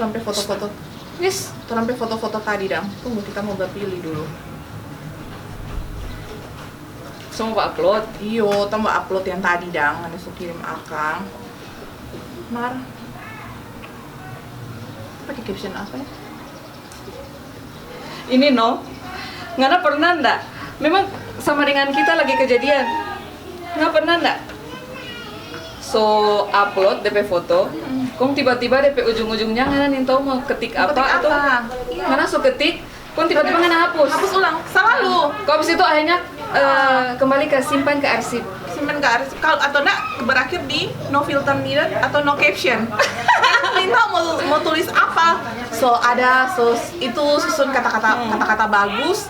sampai foto-foto. Yes. Sampai foto-foto tadi dong. Tunggu kita mau pilih dulu. Semua upload. Iyo, tambah upload yang tadi dang, ada kirim akang. Mar. Pakai caption apa ya? Ini no. Ngana pernah ndak? Memang sama dengan kita lagi kejadian. Nggak pernah ndak? So upload DP foto, kong tiba-tiba DP ujung-ujungnya ngana nih tahu mau ketik apa atau Iya. ngana so ketik, kong tiba-tiba ngana hapus. Hapus ulang, selalu. Kok habis itu akhirnya kembali ke simpan ke arsip. Simpan ke arsip, kalau atau enggak berakhir di no filter needed atau no caption. Minta mau tulis apa? So itu susun kata-kata bagus.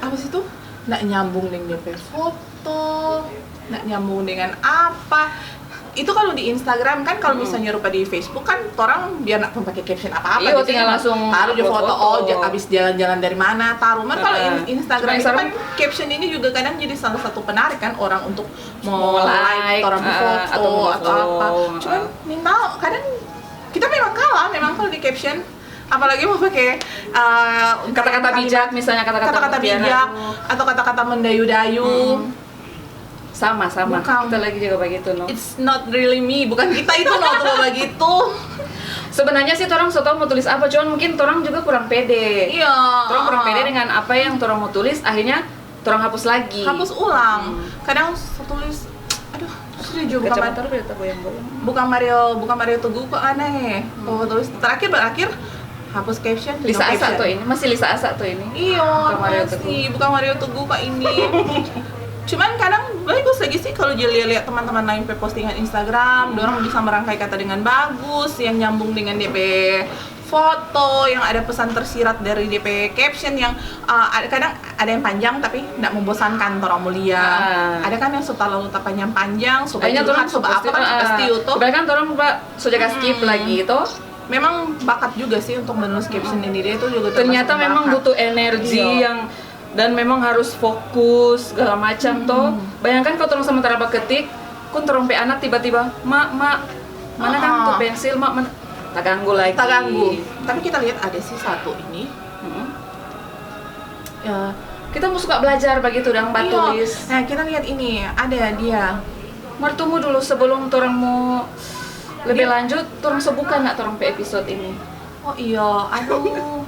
Habis itu nggak nyambung dengan DP foto, nggak nyambung dengan apa. Itu kalau di Instagram kan, kalau misalnya rupa di Facebook kan orang biar nak pakai caption apa-apa. Iya, tinggal langsung taruh di foto. foto. Abis jalan-jalan dari mana taruh. Kalau Instagram itu Instagram kan caption ini juga kadang jadi salah satu penarik kan orang untuk mau like orang foto atau apa. Cuman minta kadang kita memang kalah kalau di caption. Apalagi mau pakai kata-kata bijak, misalnya kata-kata bijak atau kata-kata mendayu-dayu. Sama Bukan. kita lagi juga begitu no. It's not really me, bukan kita itu no tuh begitu. Sebenarnya sih orang so tau mau tulis apa, cuman mungkin orang juga kurang pede. Iya. Orang kurang pede dengan apa yang orang mau tulis, akhirnya orang hapus lagi. Hapus ulang. Kadang tulis, aduh, sudah juga bukan Mario Teguh kok aneh. Oh tulis berakhir hapus caption. Lisa Asa tuh ini, masih Lisa Asa tuh ini. Iya, bukan Mario Teguh kok ini. Cuman kadang bagus lagi sih kalau lihat teman-teman lain postingan Instagram, dorang bisa merangkai kata dengan bagus, yang nyambung dengan DP foto, yang ada pesan tersirat dari DP caption yang kadang ada yang panjang tapi tidak membosankan orang mulia. Ada kan yang suka lalu panjang-panjang, suka curhat, suka apa kan pasti itu. Kebanyakan orang sudah skip lagi itu. Memang bakat juga sih untuk menulis caption ini, dia itu juga ternyata memang butuh energi yang dan memang harus fokus segala macam toh. Bayangkan kalau terus sementara ketik, kun terompe anak tiba-tiba, mak mana kan tuh pensil, mak mana tak ganggu lagi. Tak ganggu. Tapi kita lihat ada sih satu ini. Ya, kita mau suka belajar begitu dong tulis. Nah kita lihat ini ada dia. Mertemu dulu sebelum orang mau lebih lanjut, orang sebuka nak orang episode ini. Oh iya, aduh.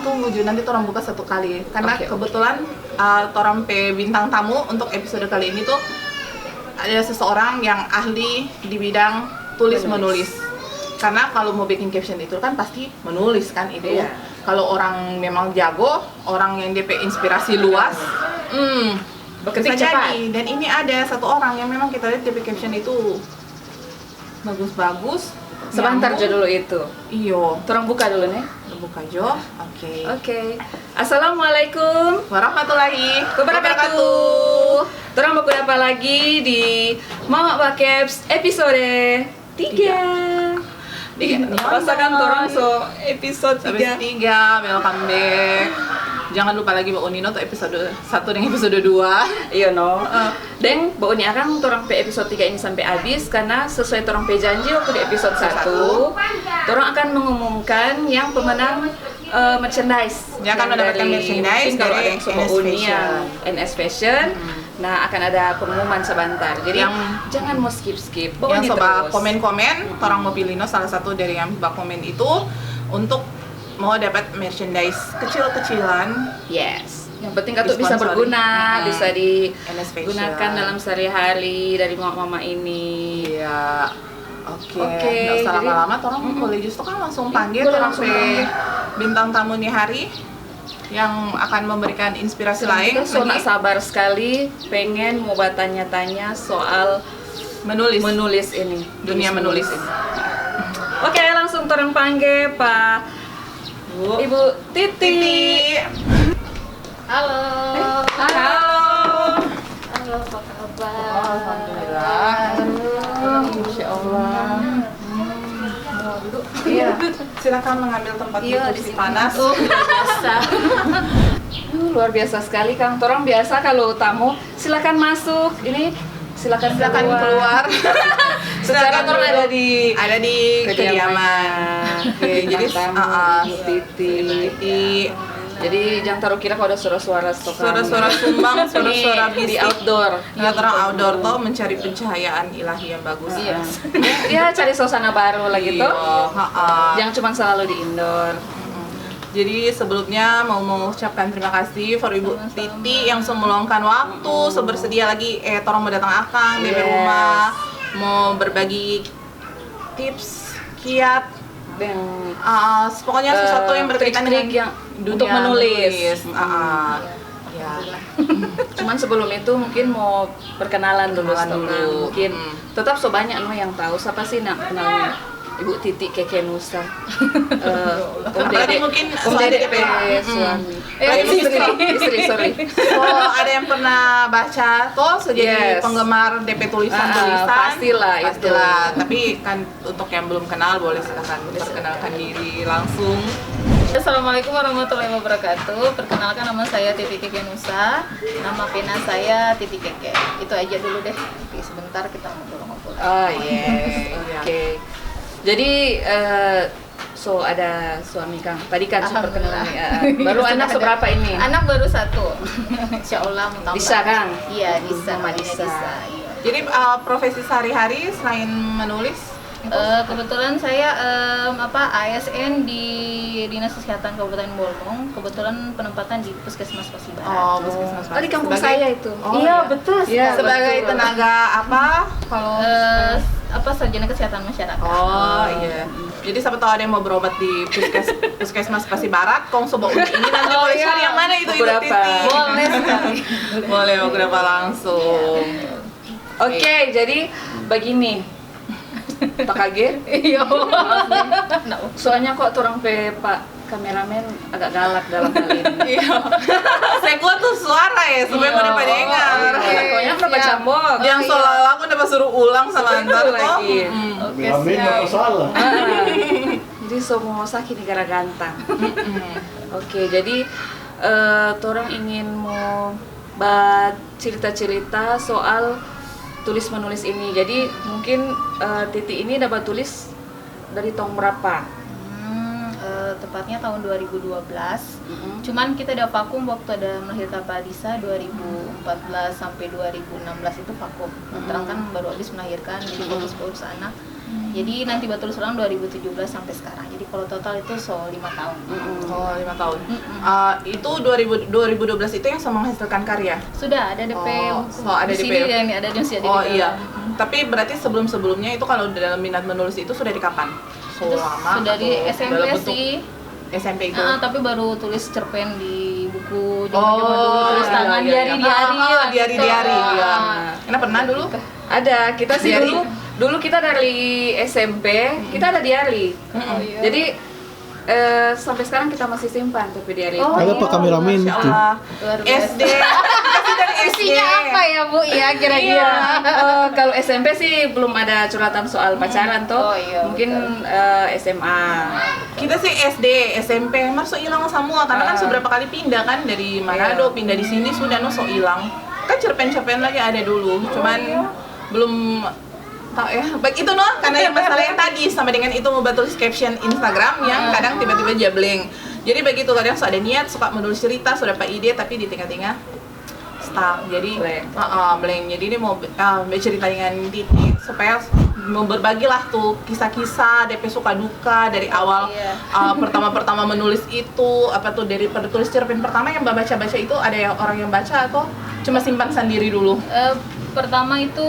Tunggu nanti orang buka satu kali karena kebetulan orang bintang tamu untuk episode kali ini tuh ada seseorang yang ahli di bidang tulis menulis. Karena kalau mau bikin caption itu kan pasti menulis kan itu. Iya. Kalau orang memang jago, orang yang DP inspirasi luas, beketik bisa cepat. jadi. Dan ini ada satu orang yang memang kita lihat DP caption itu bagus-bagus. Sebentar aja dulu itu. Iyo. Orang buka dulu nih. Buka jo. Oke. Assalamualaikum warahmatullahi wabarakatuh. Orang mau apa lagi di Mama Bakeps episode 3. Rasakan orang so episode 3. Welcome back. Jangan lupa lagi Mbak Uni tuh episode 1 dan episode 2. Iya no. Dan Mbak Uni akan orang pe episode 3 ini sampai habis karena sesuai orang pe janji waktu di episode 1, orang akan mengumumkan yang pemenang merchandise. Dia akan mendapatkan merchandise kalau ada dari yang suka Uni yang NS Fashion. Nah, akan ada pengumuman sebentar. Jadi jangan mau skip. Yang coba komen-komen, orang mau pilih salah satu dari yang komen itu untuk mau dapat merchandise kecil-kecilan. Yes. Yang penting kan tuh bisa berguna, bisa digunakan dalam sehari-hari dari mama ini. Iya. Oke. Nggak usah lama-lama, orang boleh justru kan langsung panggil orang bintang tamu nih hari yang akan memberikan inspirasi lain. So nak sabar sekali, pengen mau tanya-tanya soal menulis ini, dunia menulis ini. Oke, langsung orang panggil Pak Ibu Titi. Halo. Halo. Halo, apa kabar? Alhamdulillah. Insya Allah. Duduk. Iya. Silakan mengambil tempat di kursi panas. Biasa. Luar biasa sekali Kang. Orang biasa kalau tamu silakan masuk. Ini silakan keluar. Secara orang ada di kediaman. Oke, jadi Titi. Jadi jangan taruh kira kalau ada suara-suara suara-suara sumbang, suara-suara di bisik. outdoor. Ya, orang outdoor tuh mencari pencahayaan ilahi yang bagus. Iya. Ya cari suasana baru lagi Iya, tuh. ha-ha. Jangan cuma selalu di indoor. Jadi sebelumnya mau mengucapkan terima kasih for Ibu Titi yang meluangkan waktu, bersedia lagi tolong mau datang akang di Yes. rumah, mau berbagi tips, kiat, Dan pokoknya sesuatu yang berkaitan dengan trik-trik yang dunia untuk menulis. Ya. Cuman sebelum itu mungkin mau perkenalan dulu, Kenalan Stok. dulu. Mungkin tetap so banyak yang tahu siapa sih kenalnya Ibu Titi Keke Nusa. Apalagi mungkin Om suami Dede suami. Istri, sorry. Ada yang pernah baca tuh jadi Yes. penggemar DP tulisan-tulisan. Pastilah itu. Tapi kan untuk yang belum kenal boleh silakan perkenalkan diri langsung. Assalamualaikum warahmatullahi wabarakatuh. Perkenalkan, nama saya Titi Keke Nusa. Nama pena saya Titi Keke. Itu aja dulu deh. Oke, sebentar kita ngobrol-ngobrol. Oh yes, oke. Jadi so ada suami Kang. Tadi kan super Alhamdulillah. perkenalan. Baru Sudah anak ada. seberapa ini? Anak baru 1. Insya Allah mau tambah. Bisa, Kang? Iya, bisa. Mama namanya bisa. Iya. Jadi profesi sehari-hari selain menulis Kebetulan saya ASN di Dinas Kesehatan Kabupaten Bolmong. Kebetulan penempatan di Puskesmas Pasibarat. puskesmas. Oh, di kampung Sebagai- saya itu. Oh, Iya, iya. betul. Iya, Sebagai betul. tenaga apa? Kalau Sarjana Kesehatan Masyarakat. Oh iya. Jadi siapa tahu ada yang mau berobat di Puskesmas Pasibarat, Kong Sobo ini nanti Oh, boleh iya. cari yang mana itu Ibu Beberapa. Titi. Boleh sekali. Boleh mau berapa langsung. Oke, jadi begini. Tak kaget? Iya. Soalnya kok turang Pak kameramen agak galak dalam hal ini. Iya. Saya gua tuh suara ya supaya pada pada dengar. Pokoknya udah baca bok. Yang seolah-olah aku udah suruh ulang sama Seperti Antar itu tuh. lagi. Oke, Amin, siap. nggak masalah. Jadi semua sakit negara gantang. Oke, jadi orang ingin mau cerita-cerita soal tulis menulis ini. Jadi mungkin Titi ini dapat tulis dari tahun berapa? Tepatnya tahun 2012. Cuman kita ada vakum waktu ada melahirkan Pak Adisa 2014 sampai 2016 itu vakum. Terang kan baru habis melahirkan, jadi fokus urus anak. Jadi nanti baru tulis ulang 2017 sampai sekarang. Jadi kalau total itu 5 tahun. Oh, 5 tahun. Itu 2012 itu yang sama menghasilkan karya. Sudah ada DP. Oh, ada di DP. sini dan ada di sini. Oh iya. Tapi berarti sebelum-sebelumnya itu kalau dalam minat menulis itu sudah di kapan? Itu Lama sudah di atau SMP dalam bentuk sih. SMP itu. Tapi baru tulis cerpen di buku. Oh, dulu tulis tangan iya, iya. diari-diari. Diari-diari. gitu. Iya. Karena pernah dulu. Ada, kita sih Diary. dulu kita dari SMP, kita ada diary. Oh, iya. Jadi sampai sekarang kita masih simpan tapi diary. Oh, Ada iya. Pak kameramen Masya itu. Allah. Luar biasa. SD. Kasih dari SD. Isinya apa ya Bu ya kira-kira? Iya, kalau SMP sih belum ada curhatan soal pacaran toh. Oh, iya, Mungkin SMA. Kita sih SD, SMP, masuk hilang semua karena kan seberapa kali pindah kan dari Manado, pindah di sini sudah so hilang. Kan cerpen-cerpen lagi ada dulu, cuman belum tahu ya. Baik itu karena yang masalah yang tadi sama dengan itu mau tulis caption Instagram yang kadang tiba-tiba jabling. Jadi begitu kadang suka ada niat, suka menulis cerita, sudah dapat ide tapi di tengah-tengah stuck. Jadi blank. Jadi ini mau bercerita dengan Titi supaya mau berbagilah tuh kisah-kisah DP suka duka dari awal pertama-pertama menulis itu apa tuh dari pada tulis cerpen pertama yang baca-baca itu ada yang orang yang baca atau cuma simpan sendiri dulu? Pertama itu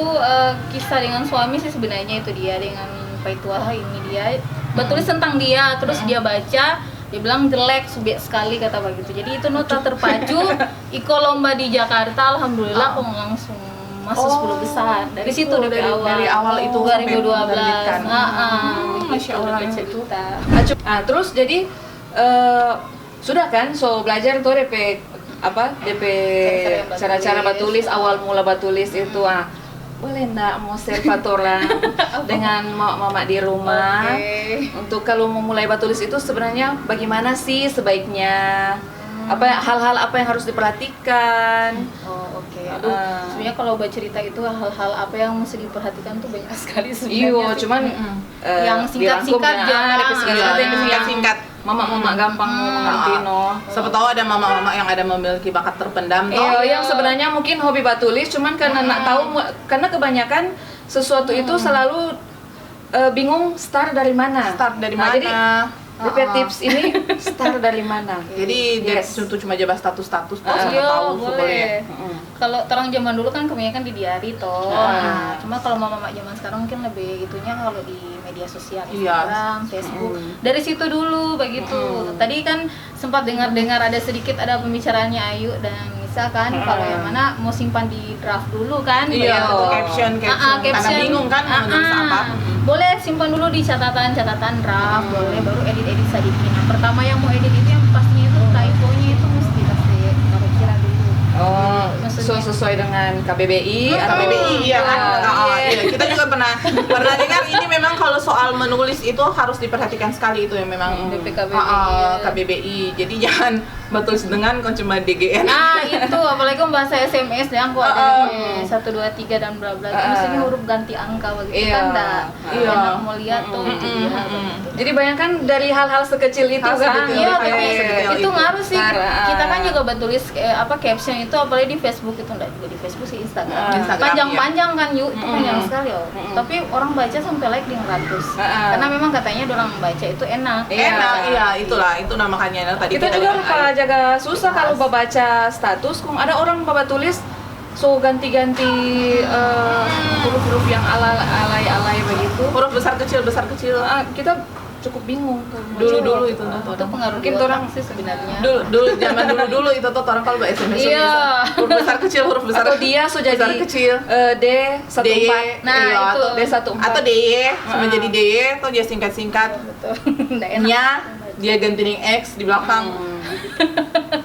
kisah dengan suami sih sebenarnya itu dia dengan Paituah ini dia bertulis tentang dia terus dia baca dia bilang jelek subjek sekali kata begitu jadi itu nota terpacu Iko lomba di Jakarta alhamdulillah kok langsung masuk 10 besar dari situ dari awal itu 2012 Masya Allah itu. Terus jadi sudah kan so belajar tuh DP cara-cara batulis awal mula batulis itu boleh ndak mau share orang dengan mama di rumah untuk kalau memulai batulis itu sebenarnya bagaimana sih sebaiknya hal-hal apa yang harus diperhatikan Oke. Aduh, sebenarnya kalau baca cerita itu hal-hal apa yang mesti diperhatikan tuh banyak sekali sebenarnya. Iyo, sih. cuman Yang singkat-singkat jangan. Yang singkat-singkat. Mama gampang mengerti no. Siapa tahu ada mama-mama yang ada memiliki bakat terpendam toh. Iya, yang sebenarnya mungkin hobi batulis, cuman karena nak tahu, karena kebanyakan sesuatu itu selalu bingung start dari mana. Start dari Nah, mana? Jadi DP tips ini start dari mana? Jadi Yes. itu cuma jabat status-status toh, siapa Iya, tahu boleh. boleh. Kalau terang zaman dulu kan kebanyakan di diary toh. Ah. Cuma kalau mama zaman sekarang mungkin lebih itunya kalau di media sosial, Iya. Instagram, Facebook. Dari situ dulu begitu. Tadi kan sempat dengar-dengar ada sedikit ada pembicaraannya Ayu dan misalkan kalau yang mana mau simpan di draft dulu kan. Iya, begitu. caption. Karena bingung kan mau nulis apa. Boleh simpan dulu di catatan draft, boleh baru edit sedikit. Nah, pertama yang mau edit itu yang pastinya itu typo-nya itu mesti kasih kira dulu. Oh, Maksudnya- sesuai dengan KBBI atau KBBI iya kan. Iya. Iya, kita juga pernah dengar ini memang kalau soal menulis itu harus diperhatikan sekali itu yang memang DPKBBI. KBBI. Jadi jangan betul dengan kok cuma DGN. Nah itu apalagi bahasa SMS yang kok ada 1, 2, 3 dan bla bla. Maksudnya huruf ganti angka begitu Iya. kan enggak. Iya. Enak mau lihat tuh itu dia. begitu. Jadi bayangkan dari hal-hal sekecil itu Hal kan. sedetil Iya, kayak tapi sedetil itu ngaruh sih. Nah, Kita kan juga tulis caption itu apalagi di Facebook itu enggak juga di Facebook sih Instagram. Instagram, Panjang-panjang kan yuk, itu panjang sekali oh. Tapi orang baca sampai like di 100. Karena memang katanya orang baca itu enak. Enak, iya itulah, itu nah makanya tadi Kita juga lupa jaga susah kalau baca status, kung ada orang bawa tulis so ganti-ganti huruf-huruf yang alay-alay begitu. huruf besar kecil Kita cukup bingung. dulu itu Itu pengaruh Mungkin di orang otak sih sebenarnya. dulu zaman dulu itu tuh orang kalau SMS Iya. huruf besar Atau dia so jadi besar kecil D14. DY Nah, iya, itu. D14 atau DY cuma jadi DY atau dia singkat-singkat Betul. Nggak enak. nya dia ganti dengan X di belakang.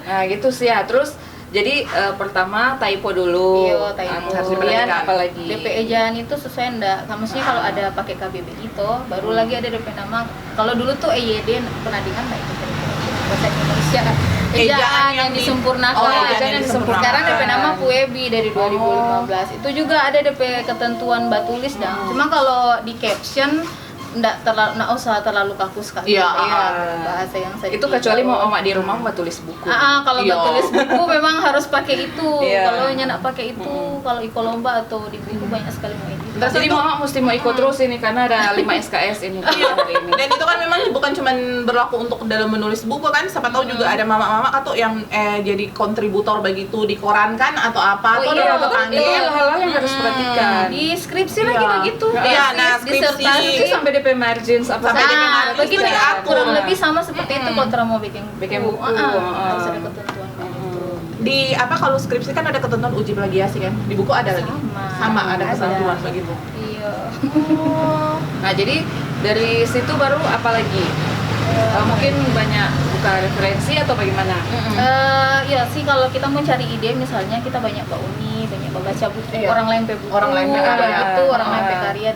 Nah gitu sih ya. Terus jadi pertama typo dulu. Iya, typo. Harus diperhatikan apa lagi? DP ejaan itu sesuai enggak? Maksudnya kalau ada pakai KBBI itu, baru lagi ada DP nama. Kalau dulu tuh EYD pernah dengar enggak itu? Bahasa Indonesia. Ejaan yang disempurnakan. Oh, ejaan yang disempurnakan. Sekarang DP nama Puebi dari 2015. Itu juga ada DP ketentuan batulis dah. Cuma kalau di caption enggak usah terlalu kaku sekali. Iya, bahasa yang sedikit. Itu kecuali mau omak di rumah mau tulis buku. Kalau Iya. tulis buku memang harus pakai itu. Iya. Kalau nyak pakai itu, kalau ikut lomba atau di buku banyak sekali mau edit. Jadi mama mesti mau ikut terus ini karena ada 5 SKS ini hari ini. Dan itu kan memang bukan cuma berlaku untuk dalam menulis buku kan, siapa tahu juga ada mama-mama atau yang jadi kontributor begitu di koran kan atau apa atau iya, ada betul. panggil. Itu hal-hal yang harus perhatikan. Di skripsi lagi Iya. begitu. Iya, nah, disertasi. Itu sampai DP margins apa Sampai DP Nah, margins begitu itu diatur. kurang lebih sama seperti itu kalau terang mau bikin buku. harus ada ketentuan begitu. Di apa kalau skripsi kan ada ketentuan uji plagiasi kan, di buku ada lagi Sama. ada ketentuan begitu. Iya. Nah, jadi dari situ baru apa lagi? Mungkin banyak buka referensi atau bagaimana? Ya sih kalau kita mau cari ide misalnya kita banyak Uni, banyak baca buku Iya. orang lain pe buku, Orang lain pe karya. itu orang lain pe karya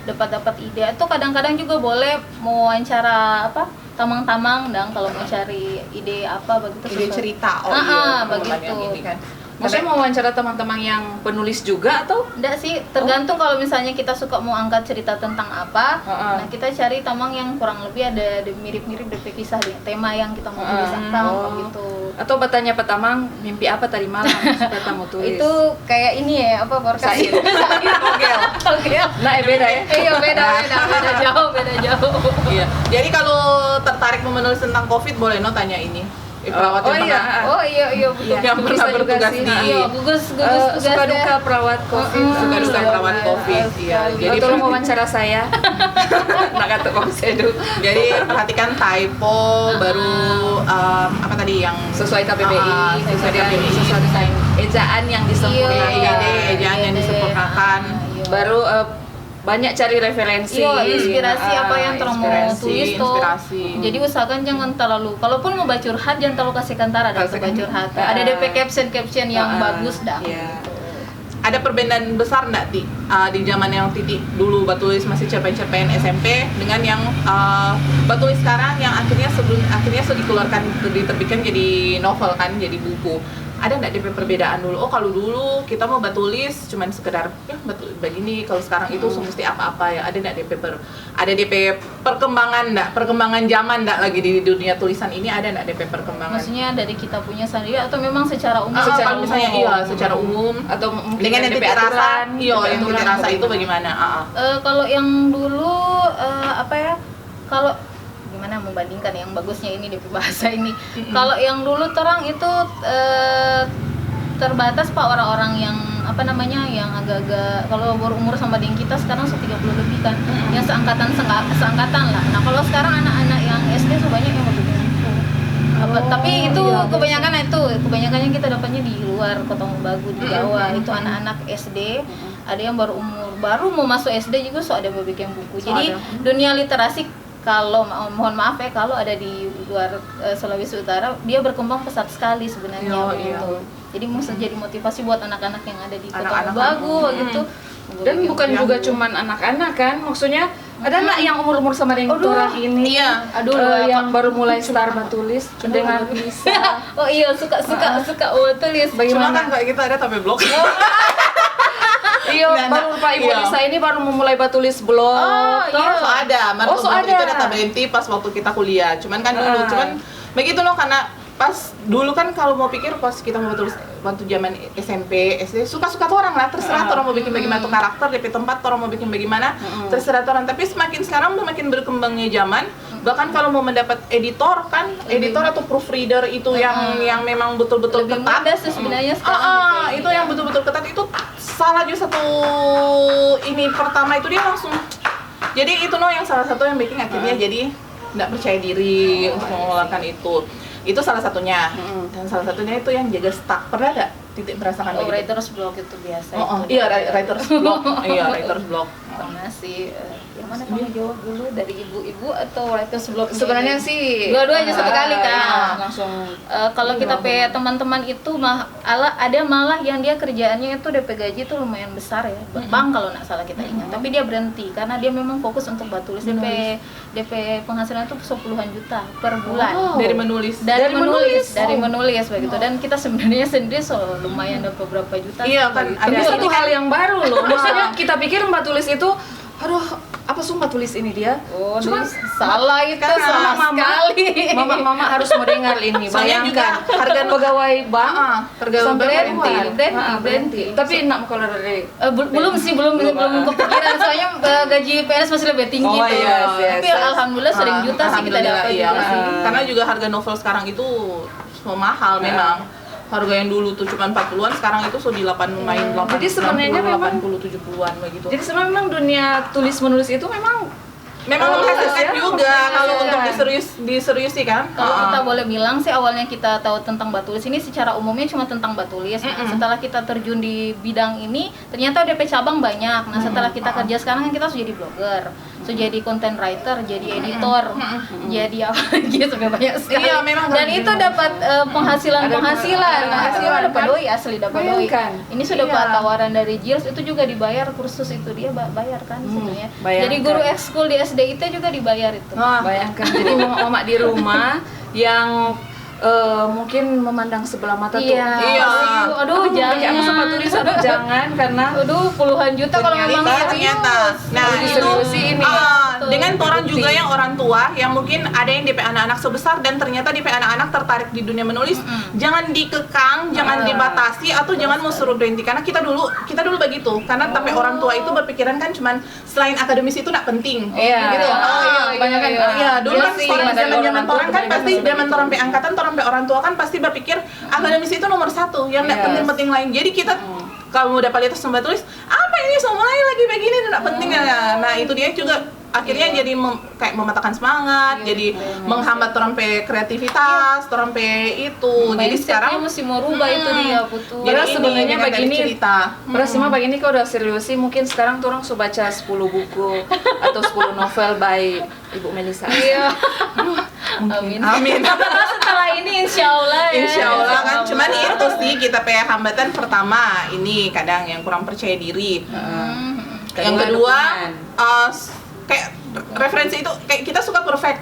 dapat ide. Atau kadang-kadang juga boleh mau wawancara apa tamang-tamang dan kalau mau cari ide apa begitu Ide sesuatu. cerita Begitu. yang ini kan. Maksudnya mau wawancara teman-teman yang penulis juga atau? Enggak sih, tergantung kalau misalnya kita suka mau angkat cerita tentang apa. Nah, kita cari tamang yang kurang lebih ada mirip-mirip dari kisah dengan tema yang kita mau tuliskan gitu. Atau bertanya petamang mimpi apa tadi malam supaya kamu tulis? Itu kayak ini ya, apa forecast? Sair. Togel. Nah, beda ya. Iya beda jauh. Iya. Jadi kalau tertarik mau menulis tentang COVID boleh tanya ini. Perawat Oh, yang iya. pernah Oh iya betul. yang pernah Bisa juga bertugas sih. di Iya, gugus Suka tugasnya. duka perawat COVID. suka duka Iya, perawat COVID. Iya. Jadi tolong wawancara saya. Nak kata Om Sedu. Jadi perhatikan typo, baru apa tadi yang Sesuai KBBI, sesuai KBBI, sesuai desain ejaan yang disempurnakan. Iya. ejaan yang disempurnakan. Iya. Baru banyak cari referensi. Iya, inspirasi apa yang terang mau inspirasi, tulis tuh. inspirasi. Jadi usahakan jangan terlalu, kalaupun mau baca curhat jangan terlalu kasih kantara ada Kasihkan. baca curhat. Ada DP caption yang bagus dah. Iya. Ada perbedaan besar nggak di zaman yang Titi dulu batulis masih cerpen-cerpen SMP dengan yang batulis sekarang yang akhirnya sudah dikeluarkan diterbitkan jadi novel kan, jadi buku. ada nggak DP perbedaan dulu? Oh kalau dulu kita mau batulis cuman sekedar ya batu begini, kalau sekarang itu mesti apa-apa ya. Ada nggak ada DP perkembangan nggak? Perkembangan zaman nggak lagi di dunia tulisan ini, ada nggak DP perkembangan? Maksudnya dari kita punya sendiri atau memang secara umum? Kalau misalnya iya secara umum atau mungkin dengan yang DP titik rasa, aturan, iya yang DP titik aturan rasa itu bagaimana? Kalau yang dulu apa ya? Kalau gimana membandingkan yang bagusnya ini DP bahasa ini. Kalau yang dulu terang itu terbatas Pak, orang-orang yang apa namanya yang agak-agak kalau berumur sama dengan kita sekarang 30 lebih kan, yang seangkatan lah. Nah kalau sekarang anak-anak yang SD sebanyak yang begitu. Tapi itu kebanyakannya kita dapatnya di luar Kota Mobagu di Jawa. Itu anak-anak SD, ada yang baru mau masuk SD juga ada bikin buku. Jadi dunia literasi kalau mohon maaf ya kalau ada di luar Sulawesi Utara dia berkembang pesat sekali sebenarnya gitu. Jadi mesti jadi motivasi buat anak-anak yang ada di Kota Mobagu gitu. Dan bukan juga cuman anak-anak kan, maksudnya ada anak yang umur-umur sama dengan orang ini, yang baru mulai start batulis dengan bisa. Oh iya suka tulis. Cuma kan kayak kita ada tapi blog. Iya, baru Pak Ibu Lisa ini baru memulai batulis blog. Ada, itu data berhenti pas waktu kita kuliah. Cuman kan dulu, begitu loh karena pas dulu kan kalau mau pikir pas kita mau tulis waktu zaman SMP, SD suka-suka tuh orang lah, terserah orang mau bikin bagaimana tuh karakter DP tempat, orang mau bikin bagaimana, terserah orang. Tapi semakin sekarang makin berkembangnya zaman, bahkan kalau mau mendapat editor kan, editor atau proofreader itu yang memang betul-betul lebih ketat. mudah sih sebenarnya sekarang. Itu yang betul-betul ketat itu salah juga satu ini pertama itu dia langsung. Jadi itu yang salah satu yang bikin akhirnya jadi nggak percaya diri untuk mengeluarkan itu salah satunya. Dan salah satunya itu yang jaga stak. Pernah nggak titik merasakan begitu? Writer's block itu biasa. Iya writer's block. Writer's block. Pernah sih. Yang mana kamu jawab dulu, dari ibu-ibu atau writer's block? Sebenarnya sih dua-duanya satu kali kan. Langsung. Kalau kita teman-teman itu ada malah yang dia kerjaannya itu DP gaji itu lumayan besar ya. Bang kalau nggak salah kita ingat. Tapi dia berhenti karena dia memang fokus untuk batulis. DP penghasilan itu 10-an juta per bulan. Dari menulis. Dari menulis begitu. Dan kita sebenarnya sendiri lumayan ada beberapa juta. Iya kan. Ada satu hal yang baru loh. Maksudnya kita pikir Mbak tulis itu, aduh apa Mbak tulis ini dia? Cuma salah itu sama sekali. Mama harus mendengar ini. Bayangkan harga pegawai bank sampai berhenti. Tapi enak kalau dari belum kepikiran soalnya gaji PNS masih lebih tinggi tuh. Tapi alhamdulillah sering juta sih kita dapat. Karena juga harga novel sekarang itu mahal memang. Harga yang dulu tuh cuma 40-an, sekarang itu sudah di 80. Jadi sebenarnya 80 70-an begitu. Jadi sebenarnya memang dunia tulis menulis itu memang menghasilkan juga kalau untuk diseriusi kan. Kalau kita boleh bilang sih awalnya kita tahu tentang batulis ini secara umumnya cuma tentang batulis. Setelah kita terjun di bidang ini ternyata DP cabang banyak. Nah setelah kita kerja sekarang kan kita sudah jadi blogger, sudah jadi content writer, jadi editor, jadi apa lagi sampai banyak sekali. Iya, memang. Dan itu dapat penghasilan. Dapat doi asli dapat doi. Ini sudah dapat tawaran dari Jils, itu juga dibayar kursus itu dia bayar kan sebenarnya. Jadi guru ekskul di SDIT juga dibayar itu. Bayangkan jadi mama di rumah yang mungkin memandang sebelah mata tuh. Iya. Aduh, jangan sama tulis jangan karena puluhan juta kalau memang ternyata. Nah, itu dengan orang juga yang orang tua yang mungkin ada yang DP anak-anak sebesar dan ternyata DP anak-anak tertarik di dunia menulis, jangan dikekang, jangan dibatasi atau jangan mau suruh berhenti karena kita dulu begitu. Karena tapi orang tua itu berpikiran kan cuman selain akademis itu enggak penting. Gitu. Banyak kan. Iya, dulu kan zaman orang kan pasti zaman orang pe angkatan sampai orang tua kan pasti berpikir akademis itu nomor satu, yang tidak penting-penting lain. Jadi kita kalau udah kualitas sampai tulis apa ini mulai lagi begini tidak penting. Nah itu dia juga akhirnya jadi kayak mematahkan semangat, jadi menghambat orang pe kreativitas, orang pe itu. Jadi sekarang mesti mau rubah itu dia butuh. Jadi sebenarnya begini cerita. Berarti begini kalau udah serius sih mungkin sekarang tuh orang sudah baca 10 buku atau 10 novel by Ibu Melisa. Iya. Amin. Setelah ini insya Allah kan. Cuman itu sih kita punya hambatan pertama ini kadang yang kurang percaya diri. Yang kedua kayak referensi itu kayak kita suka perfect.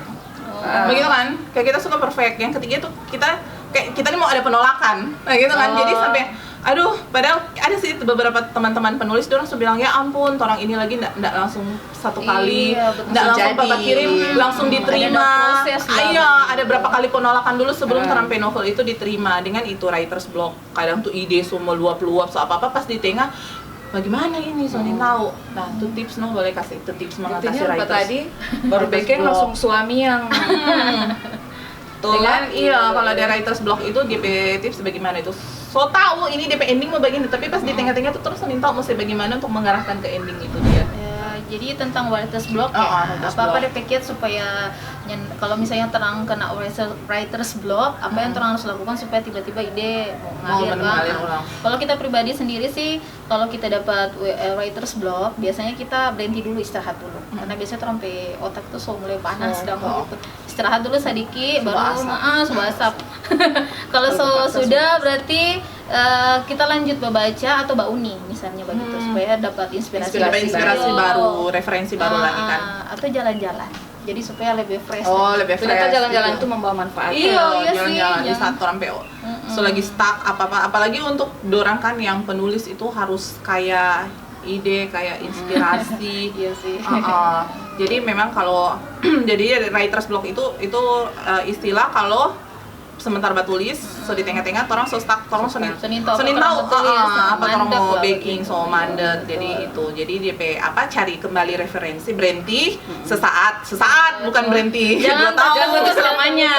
Begitu kan? Kayak kita suka perfect. Yang ketiga itu kita kayak kita nih mau ada penolakan, nah gitu kan. Jadi sampai aduh, padahal ada sih beberapa teman-teman penulis dia langsung bilang ya ampun, orang ini lagi nggak langsung satu kali, Iya, betul. nggak langsung Jadi. Papa kirim langsung diterima. Ada proses lah. Iya, ada berapa kali penolakan dulu sebelum terampai novel itu diterima. Dengan itu writers block, kadang tuh ide semua luap-luap so apa-apa pas di tengah bagaimana ini Sony tahu. Nah, itu tips boleh kasih itu tips mengatasi Intinya apa writers. tadi? Baru Writers backing block. langsung suami yang Dengan iya kalau ada writers block itu DP tips bagaimana itu. So tahu ini DP ending mau bagian tapi pas di tengah-tengah tuh terus Sony tahu mesti bagaimana untuk mengarahkan ke ending itu dia. Ya, jadi tentang writers block Oh, ya, writers apa-apa block. dipikir supaya kalau misalnya terang kena writers block, apa yang terang harus lakukan supaya tiba-tiba ide mau ngalir mengalir kan? ulang. Kalau kita pribadi sendiri sih, kalau kita dapat writers block, biasanya kita berhenti dulu, istirahat dulu, karena biasanya tuh sampai otak tuh so mulai panas dan mau gitu. Istirahat dulu sedikit, baru sebuah asap. Kalau sudah berarti kita lanjut membaca atau bauni misalnya begitu supaya dapat inspirasi baru, referensi baru lagi kan. Atau jalan-jalan, jadi supaya lebih fresh. Lebih ternyata fresh jalan-jalan gitu. itu membawa manfaat. Iya sih, jalan-jalan di jangan- saat orang PO. So lagi stuck apa-apa, apalagi untuk dorang kan yang penulis itu harus kayak ide, kayak inspirasi. Iya sih. Jadi memang kalau jadi writers block itu istilah kalau sebentar batulis, so di tengah-tengah orang so stuck, orang Senin tahu apa orang mau baking, so mandet. Jadi itu, jadi DP cari kembali referensi, berhenti sesaat bukan berhenti. Jangan berhenti selamanya.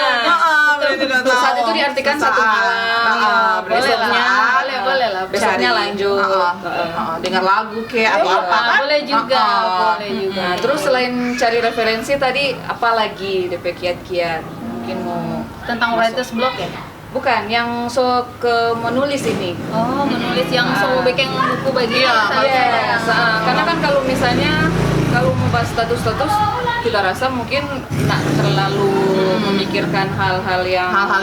Berhenti 2 tahun. Saat itu diartikan satu malam. Boleh lah, boleh lah. Besoknya lanjut. Dengar lagu kayak atau apa kan? Boleh juga, boleh juga. Nah, terus selain cari referensi tadi, apa lagi DP kiat-kiat? Mungkin mau Tentang writers block ya? bukan yang ke menulis ini. Oh, menulis yang so bikin buku bagi Yes. Karena kan kalau misalnya kalau mau bahas status-status, kita rasa mungkin nggak terlalu memikirkan hal-hal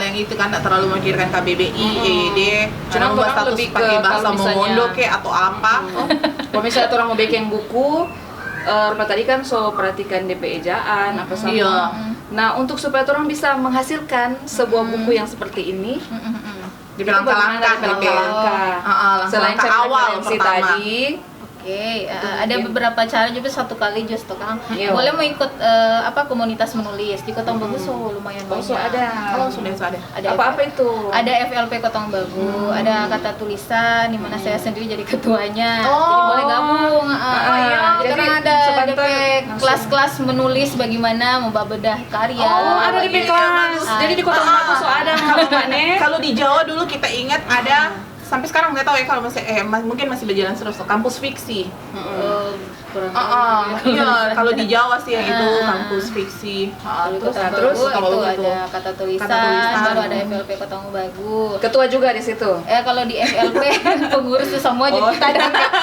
yang itu kan tidak terlalu memikirkan KBBI, ED, Cuma cuma buat orang status lebih ke pakai bahasa kalau misalnya- Momondo kayak atau apa. kalau misalnya orang mau bikin buku, apa tadi kan so perhatikan DP ejaan apa sama. Iya. Nah, untuk supaya orang bisa menghasilkan sebuah buku yang seperti ini, Dibilang langkah DP langkah. Selain langkah cari awal referensi pertama. tadi, Oke, ada beberapa cara juga satu kali just tuh Kang. Iya. Boleh mau ikut komunitas menulis di Kota Bagu so lumayan banyak. so ada. Sudah ada. Ada Apa-apa itu? Ada FLP Kota Bagu, ada kata tulisan di mana saya sendiri jadi ketuanya. Oh. Jadi boleh gabung. iya. Jadi Jadi ada sebentar DP langsung. kelas-kelas menulis bagaimana membedah karya. Ada di Iya, kelas. bagus. Jadi di Kota Bagu so ada Mbak Ne. Kalau di Jawa dulu kita ingat ada sampai sekarang nggak tahu ya kalau masih mungkin masih berjalan terus kampus fiksi. Kurang Iya, kalau di Jawa sih yang itu kampus fiksi. terus Kota itu Bagu ada kata tulisan, baru ada FLP Kota Bagu. Ketua juga di situ. Kalau di FLP pengurus itu semua jadi kita ada.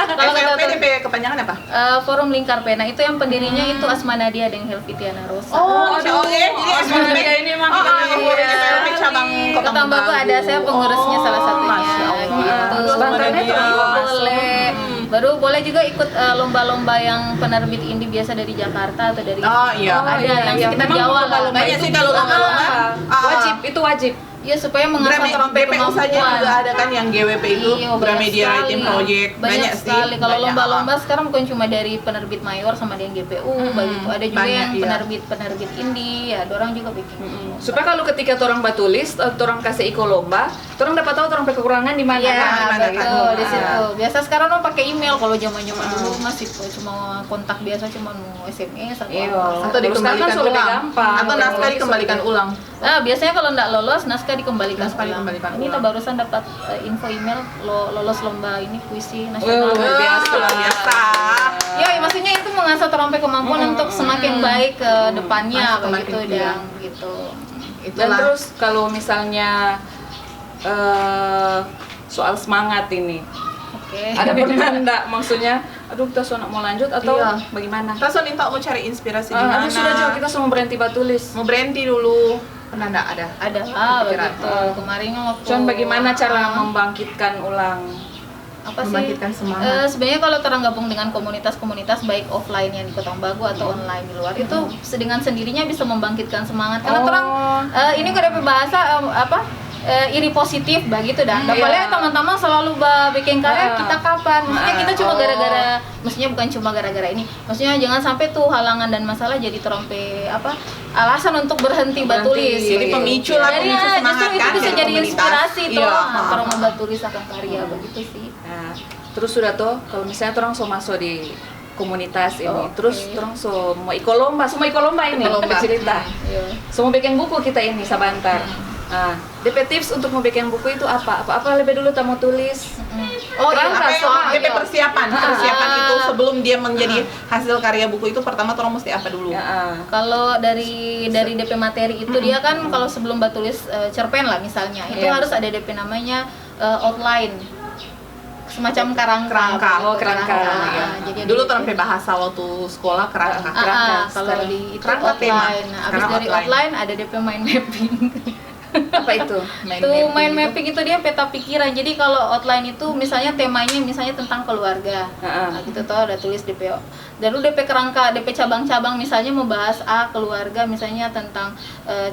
Kalau kata FLP DP kepanjangan apa? Forum Lingkar Pena itu yang pendirinya itu Asma Nadia dan Helvitiana Rosa. Jadi Asmanadia ini mah kita FLP cabang Kota Bagu ada, saya pengurusnya salah satunya. Masya Allah. Gitu. Bantuannya tuh Boleh. Baru boleh juga ikut lomba-lomba yang penerbit indie biasa dari Jakarta atau dari ada yang sekitar Jawa lah. Banyak sih kalau lomba-lomba. Wajib, itu wajib. Ya supaya mengasah sampai BPU saja juga ada kan yang GWP itu, Iya, Gramedia banyak Writing sekali. Project, banyak sih. sekali. Kalau Banyak, lomba-lomba sekarang bukan cuma dari penerbit mayor sama yang GPU, begitu. Ada juga banyak, yang iya. penerbit indie, ya, dorang juga bikin. Supaya kalau ketika orang batulis, orang kasih iko lomba, orang dapat tahu orang kekurangan di mana. Iya, di mana, betul kan? di situ. Biasa sekarang orang pakai email, kalau zaman-zaman dulu masih cuma kontak biasa, cuma mau SMS atau Iya. apa. Atau dikembalikan Sekarang kan lebih ulang. gampang. Atau naskah Teknologi dikembalikan ulang. Biasanya kalau nggak lolos, naskah dikembalikan Naskah ulang. dikembalikan Ini ulang. kita barusan dapat info email lolos lomba ini puisi nasional. Luar biasa. Luar biasa. Ya, maksudnya itu mengasah sampai kemampuan untuk semakin baik ke depannya Semakin begitu baik, dan gitu. Dan Itulah. terus kalau misalnya soal semangat ini, Oke. ada pernah enggak maksudnya, aduh kita so mau lanjut atau Iya. bagaimana? Kita so minta mau cari inspirasi di mana? Aduh sudah jauh kita semua berhenti batulis. Mau berhenti dulu. Pernah enggak ada? Ada Kepikiran. begitu. Kemarin waktu Cuman bagaimana cara membangkitkan ulang? apa sih? Membangkitkan semangat. Sebenarnya kalau terang gabung dengan komunitas-komunitas baik offline yang di Kota Bagu atau online di luar itu dengan sendirinya bisa membangkitkan semangat karena terang ini kalau ada bahasa iri positif begitu dah. Iya. Apalagi teman-teman selalu bikin karya, kita kapan? Maksudnya kita cuma gara-gara, maksudnya bukan cuma gara-gara ini. Maksudnya jangan sampai tuh halangan dan masalah jadi terompe alasan untuk berhenti batulis. Jadi pemicu lah, Jadi pemicu semangat justru itu kan bisa dari jadi komunitas. inspirasi tuh Iya. orang mau batulis akan karya begitu sih. Nah, terus sudah tuh kalau misalnya orang so masuk di komunitas ini, Oke. terus orang so mau ikut lomba ini, Lomba. cerita. Iya. So mau bikin buku kita ini sabantar. Nah, DP tips untuk mau bikin buku itu apa? Apa lebih dulu mau tulis? Oh iya, Kerangka, Apa yang soal- DP persiapan itu sebelum dia menjadi hasil karya buku itu pertama orang mesti apa dulu? Ya, Kalau dari DP materi itu dia kan kalau sebelum batulis cerpen lah misalnya, itu Iya. harus ada DP namanya outline. Semacam kerangka. Oh, kerangka. Iya. Jadi Dulu ada orang DP. bahasa waktu sekolah kerangka. Kalau Sekarang di itu kerangka tema. outline. Nah, abis Sekarang dari outline. outline ada DP mind mapping. apa itu? Mind mapping itu dia peta pikiran. Jadi kalau outline itu misalnya temanya misalnya tentang keluarga. Nah, gitu toh udah tulis DP. Dan lu DP kerangka, DP cabang-cabang misalnya membahas keluarga misalnya tentang